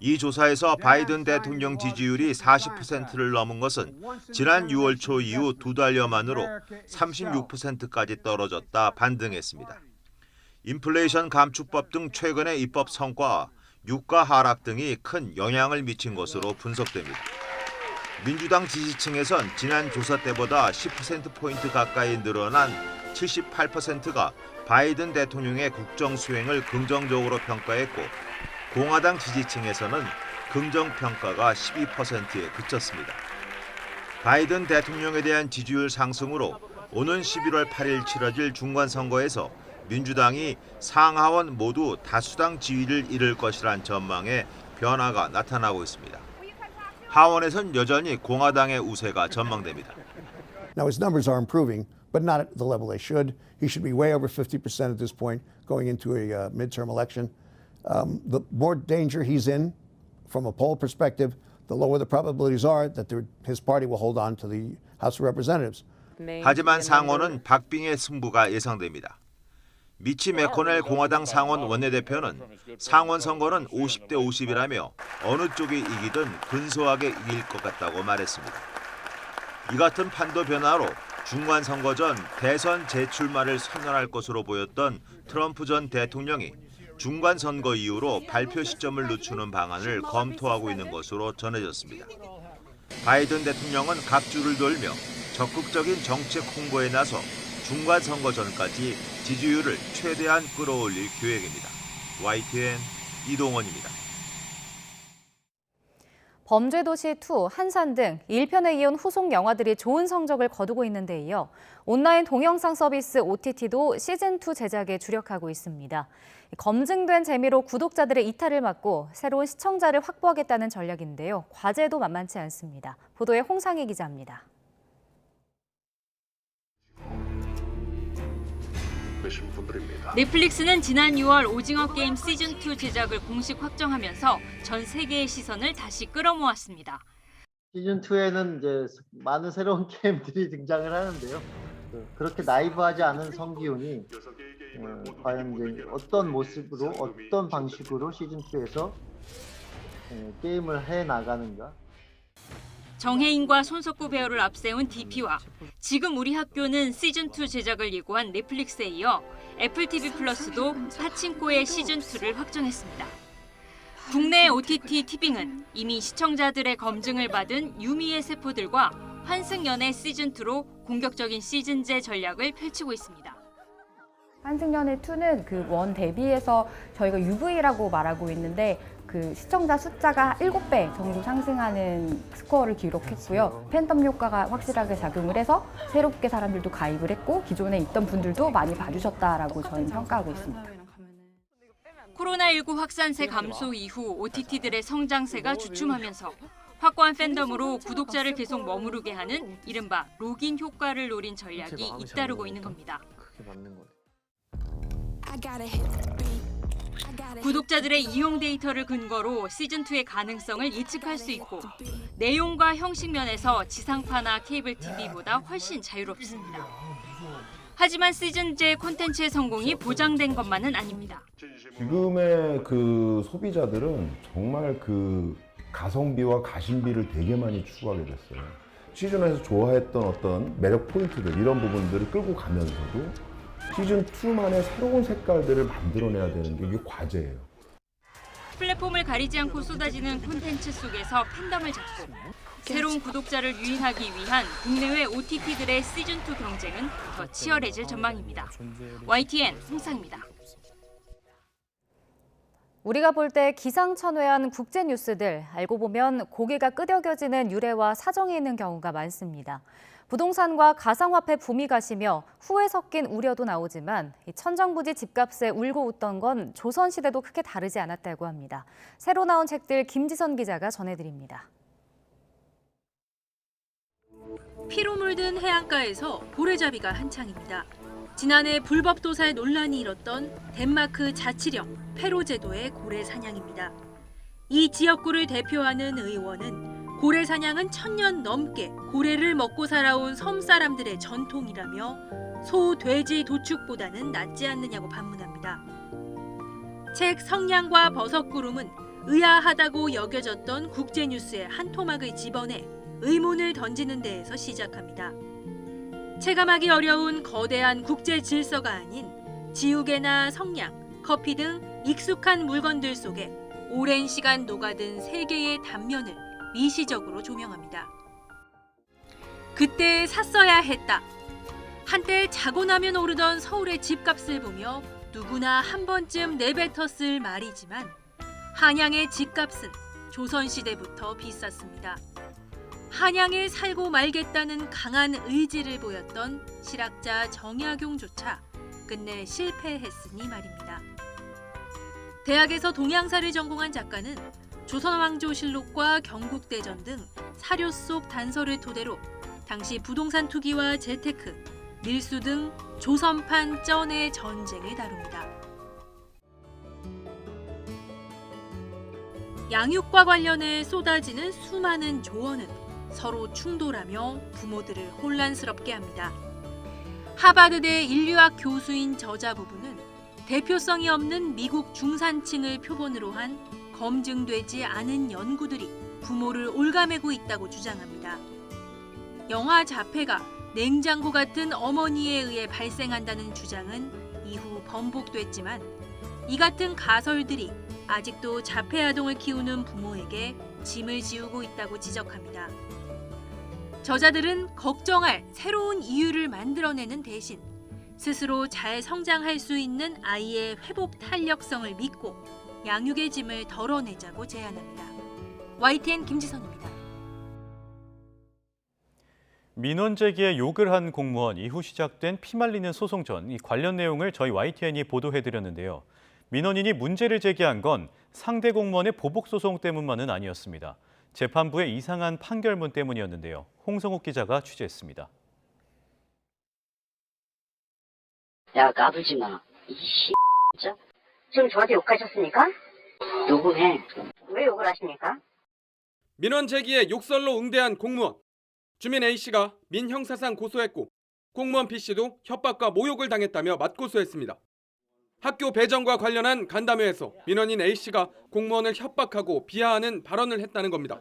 이 조사에서 바이든 대통령 지지율이 40%를 넘은 것은 지난 6월 초 이후 2달여 만으로 36%까지 떨어졌다 반등했습니다. 인플레이션 감축법 등 최근의 입법 성과와 유가 하락 등이 큰 영향을 미친 것으로 분석됩니다. 민주당 지지층에선 지난 조사 때보다 10%포인트 가까이 늘어난 78%가 바이든 대통령의 국정 수행을 긍정적으로 평가했고 공화당 지지층에서는 긍정평가가 12%에 그쳤습니다. 바이든 대통령에 대한 지지율 상승으로 오는 11월 8일 치러질 중간선거에서 민주당이 상하원 모두 다수당 지위를 잃을 것이란 전망에 변화가 나타나고 있습니다. 하원에선 여전히 공화당의 우세가 전망됩니다. Now his numbers are improving, but not at the level they should. He should be way over 50% at this point going into a midterm election. The more danger he's in from a poll perspective, the lower the probabilities are that his party will hold on to the House of Representatives. 하지만 상원은 박빙의 승부가 예상됩니다. 미치 매코넬 공화당 상원 원내대표는 상원 선거는 50대 50이라며 어느 쪽이 이기든 근소하게 이길 것 같다고 말했습니다. 이 같은 판도 변화로 중간 선거 전 대선 재출마를 선언할 것으로 보였던 트럼프 전 대통령이 중간 선거 이후로 발표 시점을 늦추는 방안을 검토하고 있는 것으로 전해졌습니다. 바이든 대통령은 각주를 돌며 적극적인 정책 홍보에 나서 중간 선거 전까지 지지율을 최대한 끌어올릴 계획입니다. YTN 이동원입니다. 범죄도시2, 한산 등 1편에 이은 후속 영화들이 좋은 성적을 거두고 있는 데 이어 온라인 동영상 서비스 OTT도 시즌2 제작에 주력하고 있습니다. 검증된 재미로 구독자들의 이탈을 막고 새로운 시청자를 확보하겠다는 전략인데요. 과제도 만만치 않습니다. 보도에 홍상희 기자입니다. 넷플릭스는 지난 6월 오징어 게임 시즌2 제작을 공식 확정하면서 전 세계의 시선을 다시 끌어모았습니다. 시즌2에는 이제 많은 새로운 게임들이 등장을 하는데요. 그렇게 나이브하지 않은 성기훈이 과연 이제 어떤 모습으로, 어떤 방식으로 시즌2에서 게임을 해나가는가. 정혜인과 손석구 배우를 앞세운 DP와 지금 우리 학교는 시즌2 제작을 예고한 넷플릭스에 이어 애플 TV 플러스도 파친코의 시즌2를 확정했습니다. 국내 OTT 티빙은 이미 시청자들의 검증을 받은 유미의 세포들과 환승연애 시즌2로 공격적인 시즌제 전략을 펼치고 있습니다. 환승연애 2는 그 원 대비해서 저희가 UV라고 말하고 있는데 그 시청자 숫자가 7배 정도 상승하는 스코어를 기록했고요. 팬덤 효과가 확실하게 작용을 해서 새롭게 사람들도 가입을 했고 기존에 있던 분들도 많이 봐주셨다라고 저희는 평가하고 있습니다. 코로나19 확산세 감소 이후 OTT들의 성장세가 주춤하면서 확고한 팬덤으로 구독자를 계속 머무르게 하는 이른바 로긴 효과를 노린 전략이 잇따르고 있는 겁니다. 구독자들의 이용 데이터를 근거로 시즌2의 가능성을 예측할 수 있고 내용과 형식 면에서 지상파나 케이블 TV보다 훨씬 자유롭습니다. 하지만 시즌제 콘텐츠의 성공이 보장된 것만은 아닙니다. 지금의 그 소비자들은 정말 그 가성비와 가심비를 되게 많이 추구하게 됐어요. 시즌1에서 좋아했던 어떤 매력 포인트들 이런 부분들을 끌고 가면서도 시즌2만의 새로운 색깔들을 만들어내야 되는 게 이게 과제예요. 플랫폼을 가리지 않고 쏟아지는 콘텐츠 속에서 팬덤을 잡고 새로운 구독자를 유인하기 위한 국내외 OTT들의 시즌2 경쟁은 더 치열해질 전망입니다. YTN 홍상입니다. 우리가 볼 때 기상천외한 국제 뉴스들 알고 보면 고개가 끄덕여지는 유래와 사정이 있는 경우가 많습니다. 부동산과 가상화폐 붐이 가시며 후회 섞인 우려도 나오지만 천정부지 집값에 울고 웃던 건 조선시대도 크게 다르지 않았다고 합니다. 새로 나온 책들 김지선 기자가 전해드립니다. 피로 물든 해안가에서 고래잡이가 한창입니다. 지난해 불법 도살 논란이 일었던 덴마크 자치령 페로제도의 고래 사냥입니다. 이 지역구를 대표하는 의원은 고래 사냥은 1000년 넘게 고래를 먹고 살아온 섬 사람들의 전통이라며 소, 돼지 도축보다는 낫지 않느냐고 반문합니다. 책 성냥과 버섯구름은 의아하다고 여겨졌던 국제뉴스의 한 토막을 집어내 의문을 던지는 데에서 시작합니다. 체감하기 어려운 거대한 국제 질서가 아닌 지우개나 성냥, 커피 등 익숙한 물건들 속에 오랜 시간 녹아든 세계의 단면을 미시적으로 조명합니다. 그때 샀어야 했다. 한때 자고 나면 오르던 서울의 집값을 보며 누구나 한 번쯤 내뱉었을 말이지만 한양의 집값은 조선시대부터 비쌌습니다. 한양에 살고 말겠다는 강한 의지를 보였던 실학자 정약용조차 끝내 실패했으니 말입니다. 대학에서 동양사를 전공한 작가는 조선왕조실록과 경국대전 등 사료 속 단서를 토대로 당시 부동산 투기와 재테크, 밀수 등 조선판 쩐의 전쟁을 다룹니다. 양육과 관련해 쏟아지는 수많은 조언은 서로 충돌하며 부모들을 혼란스럽게 합니다. 하버드대 인류학 교수인 저자 부부는 대표성이 없는 미국 중산층을 표본으로 한 검증되지 않은 연구들이 부모를 올가매고 있다고 주장합니다. 영화 자폐가 냉장고 같은 어머니에 의해 발생한다는 주장은 이후 번복됐지만 이 같은 가설들이 아직도 자폐 아동을 키우는 부모에게 짐을 지우고 있다고 지적합니다. 저자들은 걱정할 새로운 이유를 만들어내는 대신 스스로 잘 성장할 수 있는 아이의 회복 탄력성을 믿고 양육의 짐을 덜어내자고 제안합니다. YTN 김지선입니다. 민원 제기에 욕을 한 공무원 이후 시작된 피말리는 소송 전 이 관련 내용을 저희 YTN이 보도해드렸는데요. 민원인이 문제를 제기한 건 상대 공무원의 보복 소송 때문만은 아니었습니다. 재판부의 이상한 판결문 때문이었는데요. 홍성욱 기자가 취재했습니다. 야, 까불지 마. 이 진짜? 지금 저한테 욕하셨습니까? 녹음해. 왜 욕을 하십니까? 민원 제기에 욕설로 응대한 공무원. 주민 A씨가 민형사상 고소했고 공무원 B씨도 협박과 모욕을 당했다며 맞고소했습니다. 학교 배정과 관련한 간담회에서 민원인 A씨가 공무원을 협박하고 비하하는 발언을 했다는 겁니다.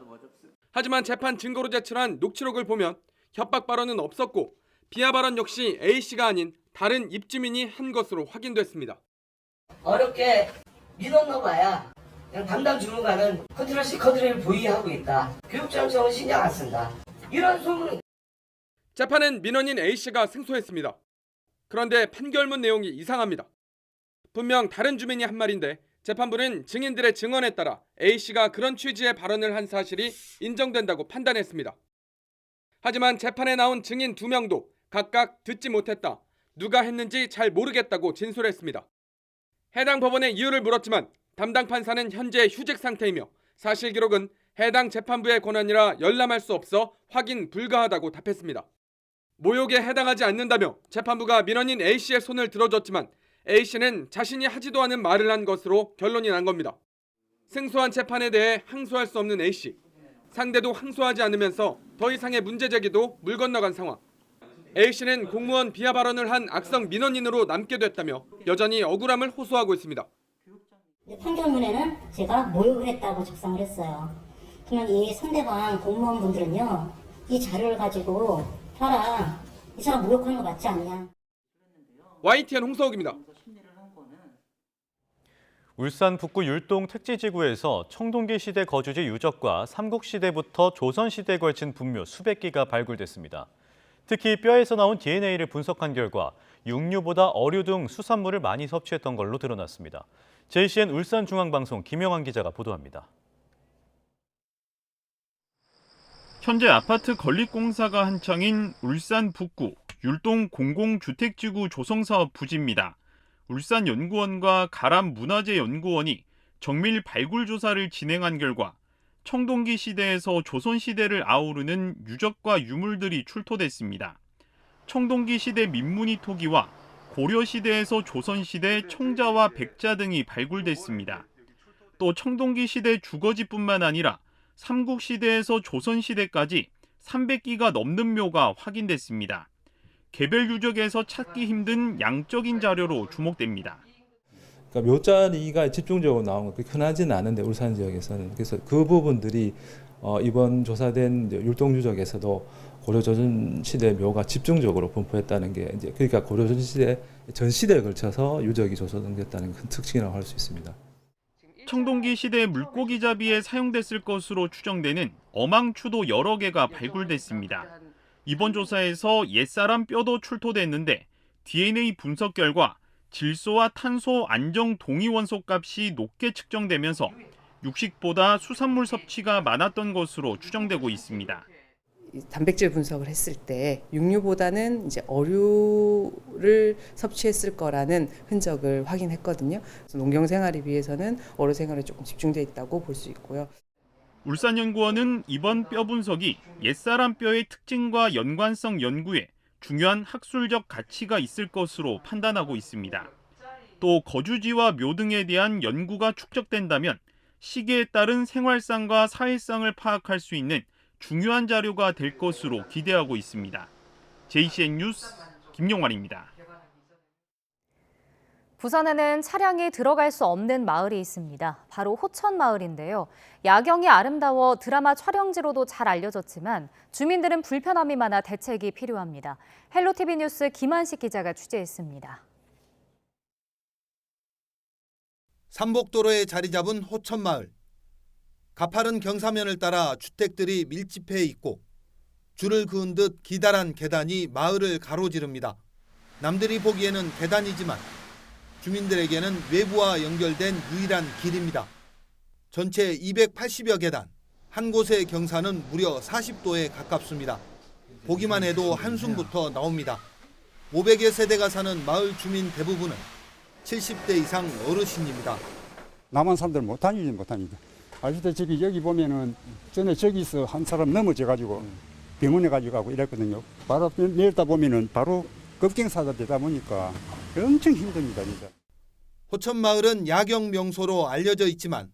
하지만 재판 증거로 제출한 녹취록을 보면 협박 발언은 없었고 비하 발언 역시 A씨가 아닌 다른 입주민이 한 것으로 확인됐습니다. 어렵게 민원너 봐야 그냥 담당 주무관은 컨트롤 보이하고 있다. 교육청은 신경 안 쓴다. 이런 소문은. 재판은 민원인 A씨가 승소했습니다. 그런데 판결문 내용이 이상합니다. 분명 다른 주민이 한 말인데 재판부는 증인들의 증언에 따라 A씨가 그런 취지의 발언을 한 사실이 인정된다고 판단했습니다. 하지만 재판에 나온 증인 2명도 각각 듣지 못했다, 누가 했는지 잘 모르겠다고 진술했습니다. 해당 법원의 이유를 물었지만 담당 판사는 현재 휴직 상태이며 사실 기록은 해당 재판부의 권한이라 열람할 수 없어 확인 불가하다고 답했습니다. 모욕에 해당하지 않는다며 재판부가 민원인 A씨의 손을 들어줬지만 A씨는 자신이 하지도 않은 말을 한 것으로 결론이 난 겁니다. 승소한 재판에 대해 항소할 수 없는 A씨. 상대도 항소하지 않으면서 더 이상의 문제 제기도 물 건너간 상황. A씨는 공무원 비하 발언을 한 악성 민원인으로 남게 됐다며 여전히 억울함을 호소하고 있습니다. 판결문에는 제가 모욕을 했다고 작성을 했어요. 그러면 이 상대방 공무원분들은요, 이 자료를 가지고 봐라, 이 사람 모욕한 거 맞지 않냐. YTN 홍서욱입니다. 울산 북구 율동 택지지구에서 청동기 시대 거주지 유적과 삼국시대부터 조선시대에 걸친 분묘 수백 기가 발굴됐습니다. 특히 뼈에서 나온 DNA를 분석한 결과 육류보다 어류 등 수산물을 많이 섭취했던 걸로 드러났습니다. JCN 울산중앙방송 김영환 기자가 보도합니다. 현재 아파트 건립공사가 한창인 울산 북구 율동 공공주택지구 조성사업 부지입니다. 울산연구원과 가람문화재연구원이 정밀 발굴 조사를 진행한 결과 청동기 시대에서 조선시대를 아우르는 유적과 유물들이 출토됐습니다. 청동기 시대 민무늬 토기와 고려시대에서 조선시대 청자와 백자 등이 발굴됐습니다. 또 청동기 시대 주거지뿐만 아니라 삼국시대에서 조선시대까지 300기가 넘는 묘가 확인됐습니다. 개별 유적에서 찾기 힘든 양적인 자료로 주목됩니다. 그러니까 묘자리가 집중적으로 나온 건 그렇게 흔하지는 않은데 울산 지역에서는 그래서 그 부분들이 이번 조사된 율동 유적에서도 고려조선 시대 묘가 집중적으로 분포했다는 게 이제 그러니까 고려조선 시대 전 시대에 걸쳐서 유적이 조성됐다는 큰 특징이라고 할 수 있습니다. 청동기 시대 물고기 잡이에 사용됐을 것으로 추정되는 어망추도 여러 개가 발굴됐습니다. 이번 조사에서 옛사람 뼈도 출토됐는데 DNA 분석 결과 질소와 탄소 안정 동위 원소 값이 높게 측정되면서 육식보다 수산물 섭취가 많았던 것으로 추정되고 있습니다. 단백질 분석을 했을 때 육류보다는 이제 어류를 섭취했을 거라는 흔적을 확인했거든요. 그래서 농경 생활에 비해서는 어류 생활에 조금 집중돼 있다고 볼 수 있고요. 울산연구원은 이번 뼈 분석이 옛사람 뼈의 특징과 연관성 연구에 중요한 학술적 가치가 있을 것으로 판단하고 있습니다. 또 거주지와 묘 등에 대한 연구가 축적된다면 시기에 따른 생활상과 사회성을 파악할 수 있는 중요한 자료가 될 것으로 기대하고 있습니다. JCN 뉴스 김용환입니다. 부산에는 차량이 들어갈 수 없는 마을이 있습니다. 바로 호천마을인데요. 야경이 아름다워 드라마 촬영지로도 잘 알려졌지만 주민들은 불편함이 많아 대책이 필요합니다. 헬로티비 뉴스 김한식 기자가 취재했습니다. 삼복도로에 자리 잡은 호천마을. 가파른 경사면을 따라 주택들이 밀집해 있고 줄을 그은 듯 기다란 계단이 마을을 가로지릅니다. 남들이 보기에는 계단이지만 주민들에게는 외부와 연결된 유일한 길입니다. 전체 280여 계단, 한 곳의 경사는 무려 40도에 가깝습니다. 보기만 해도 한숨부터 나옵니다. 500여 세대가 사는 마을 주민 대부분은 70대 이상 어르신입니다. 남한 사람들 못 다닙니다. 아시다시피 여기 보면은 전에 저기서 한 사람 넘어져가지고 병원에 가져가고 이랬거든요. 바로 내렸다 보면은 바로 급경사가 되다 보니까 엄청 힘듭니다, 진짜. 호천마을은 야경 명소로 알려져 있지만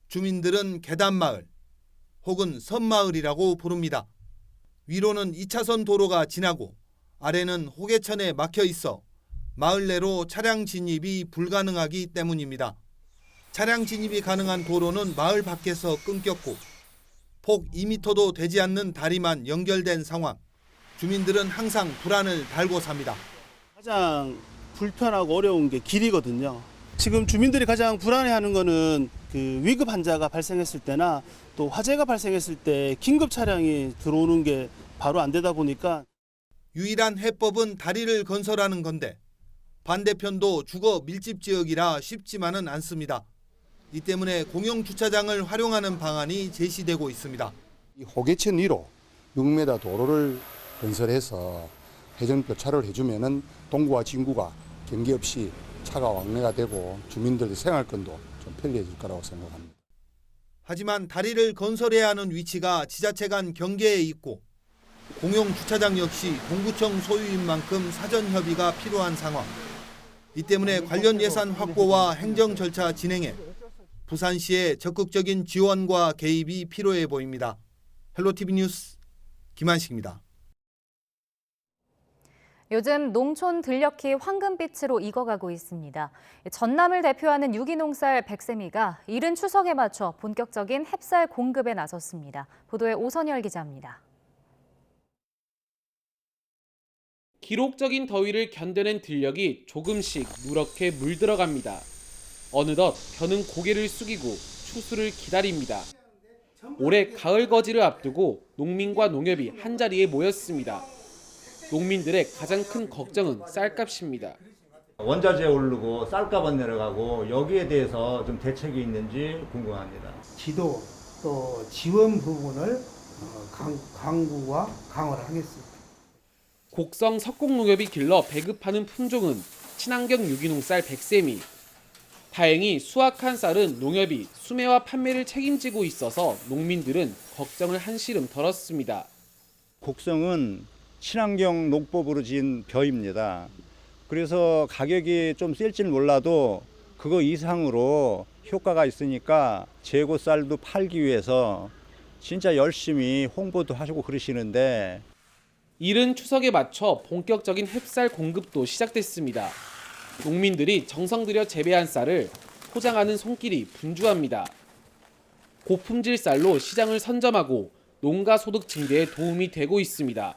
주민들은 계단마을 혹은 섬마을이라고 부릅니다. 위로는 2차선 도로가 지나고 아래는 호계천에 막혀 있어 마을 내로 차량 진입이 불가능하기 때문입니다. 차량 진입이 가능한 도로는 마을 밖에서 끊겼고 폭 2m도 되지 않는 다리만 연결된 상황. 주민들은 항상 불안을 달고 삽니다. 가장 불편하고 어려운 게 길이거든요. 지금 주민들이 가장 불안해하는 거는 그 위급 환자가 발생했을 때나 또 화재가 발생했을 때 긴급 차량이 들어오는 게 바로 안 되다 보니까 유일한 해법은 다리를 건설하는 건데 반대편도 주거 밀집 지역이라 쉽지만은 않습니다. 이 때문에 공영 주차장을 활용하는 방안이 제시되고 있습니다. 호계천 위로 6m 도로를 건설해서 회전교차를 해주면은 동구와 진구가 경계 없이 차가 왕래가 되고 주민들의 생활권도 좀 편리해질 거라고 생각합니다. 하지만 다리를 건설해야 하는 위치가 지자체 간 경계에 있고 공용 주차장 역시 동구청 소유인 만큼 사전 협의가 필요한 상황. 이 때문에 관련 예산 확보와 행정 절차 진행에 부산시의 적극적인 지원과 개입이 필요해 보입니다. 헬로티비 뉴스 김한식입니다. 요즘 농촌 들녘이 황금빛으로 익어가고 있습니다. 전남을 대표하는 유기농쌀 백세미가 이른 추석에 맞춰 본격적인 햅쌀 공급에 나섰습니다. 보도에 오선열 기자입니다. 기록적인 더위를 견뎌낸 들녘이 조금씩 누렇게 물들어갑니다. 어느덧 벼는 고개를 숙이고 추수를 기다립니다. 올해 가을 거지를 앞두고 농민과 농협이 한자리에 모였습니다. 농민들의 가장 큰 걱정은 쌀값입니다. 원자재 오르고 쌀값은 내려가고 여기에 대해서 좀 대책이 있는지 궁금합니다. 지도 또 지원 부분을 강구와 강화를 하겠습니다. 곡성 석곡농협이 길러 배급하는 품종은 친환경 유기농 쌀 100세미. 다행히 수확한 쌀은 농협이 수매와 판매를 책임지고 있어서 농민들은 걱정을 한시름 덜었습니다. 곡성은 친환경 농법으로 지은 벼입니다. 그래서 가격이 좀 셀지는 몰라도 그거 이상으로 효과가 있으니까 재고 쌀도 팔기 위해서 진짜 열심히 홍보도 하시고 그러시는데 이른 추석에 맞춰 본격적인 햅쌀 공급도 시작됐습니다. 농민들이 정성 들여 재배한 쌀을 포장하는 손길이 분주합니다. 고품질 쌀로 시장을 선점하고 농가 소득 증대에 도움이 되고 있습니다.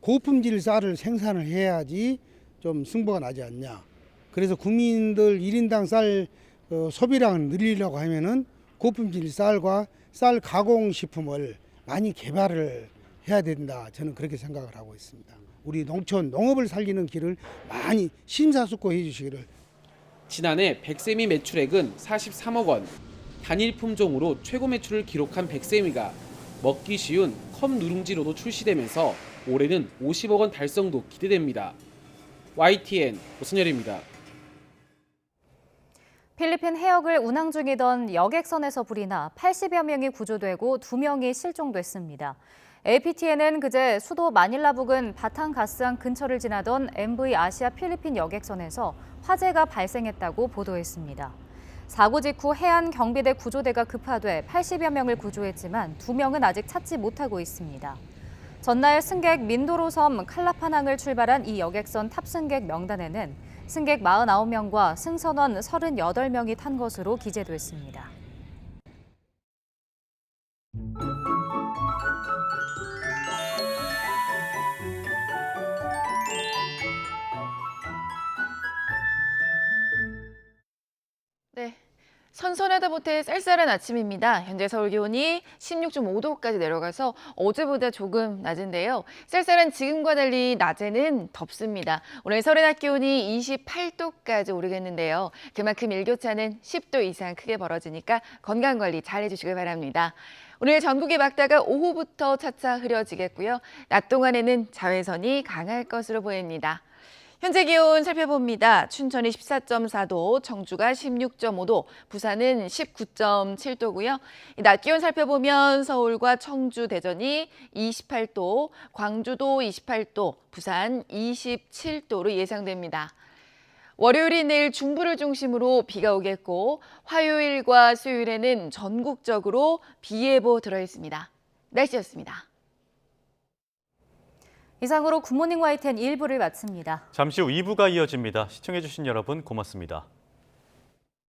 고품질 쌀을 생산을 해야지 좀 승부가 나지 않냐. 그래서 국민들 1인당 쌀 소비량을 늘리려고 하면은 고품질 쌀과 쌀 가공식품을 많이 개발을 해야 된다. 저는 그렇게 생각을 하고 있습니다. 우리 농업을 살리는 길을 많이 심사숙고해 주시기를. 지난해 백세미 매출액은 43억 원. 단일 품종으로 최고 매출을 기록한 백세미가 먹기 쉬운 컵 누룽지로도 출시되면서 올해는 50억 원 달성도 기대됩니다. YTN 오선열입니다. 필리핀 해역을 운항 중이던 여객선에서 불이 나 80여 명이 구조되고 2명이 실종됐습니다. APTN은 그제 수도 마닐라 부근 바탕가스항 근처를 지나던 MV 아시아 필리핀 여객선에서 화재가 발생했다고 보도했습니다. 사고 직후 해안 경비대 구조대가 급파돼 80여 명을 구조했지만 2명은 아직 찾지 못하고 있습니다. 전날 승객 민도로 섬 칼라파낭을 출발한 이 여객선 탑승객 명단에는 승객 49명과 승선원 38명이 탄 것으로 기재됐습니다. 네, 선선하다 못해 쌀쌀한 아침입니다. 현재 서울 기온이 16.5도까지 내려가서 어제보다 조금 낮은데요. 쌀쌀한 지금과 달리 낮에는 덥습니다. 오늘 서울의 낮 기온이 28도까지 오르겠는데요. 그만큼 일교차는 10도 이상 크게 벌어지니까 건강관리 잘 해주시길 바랍니다. 오늘 전국에 맑다가 오후부터 차차 흐려지겠고요. 낮 동안에는 자외선이 강할 것으로 보입니다. 현재 기온 살펴봅니다. 춘천이 14.4도, 청주가 16.5도, 부산은 19.7도고요. 낮 기온 살펴보면 서울과 청주, 대전이 28도, 광주도 28도, 부산 27도로 예상됩니다. 월요일인 내일 중부를 중심으로 비가 오겠고 화요일과 수요일에는 전국적으로 비 예보 들어있습니다. 날씨였습니다. 이상으로 굿모닝 YTN 1부를 마칩니다. 잠시 후 2부가 이어집니다. 시청해주신 여러분 고맙습니다.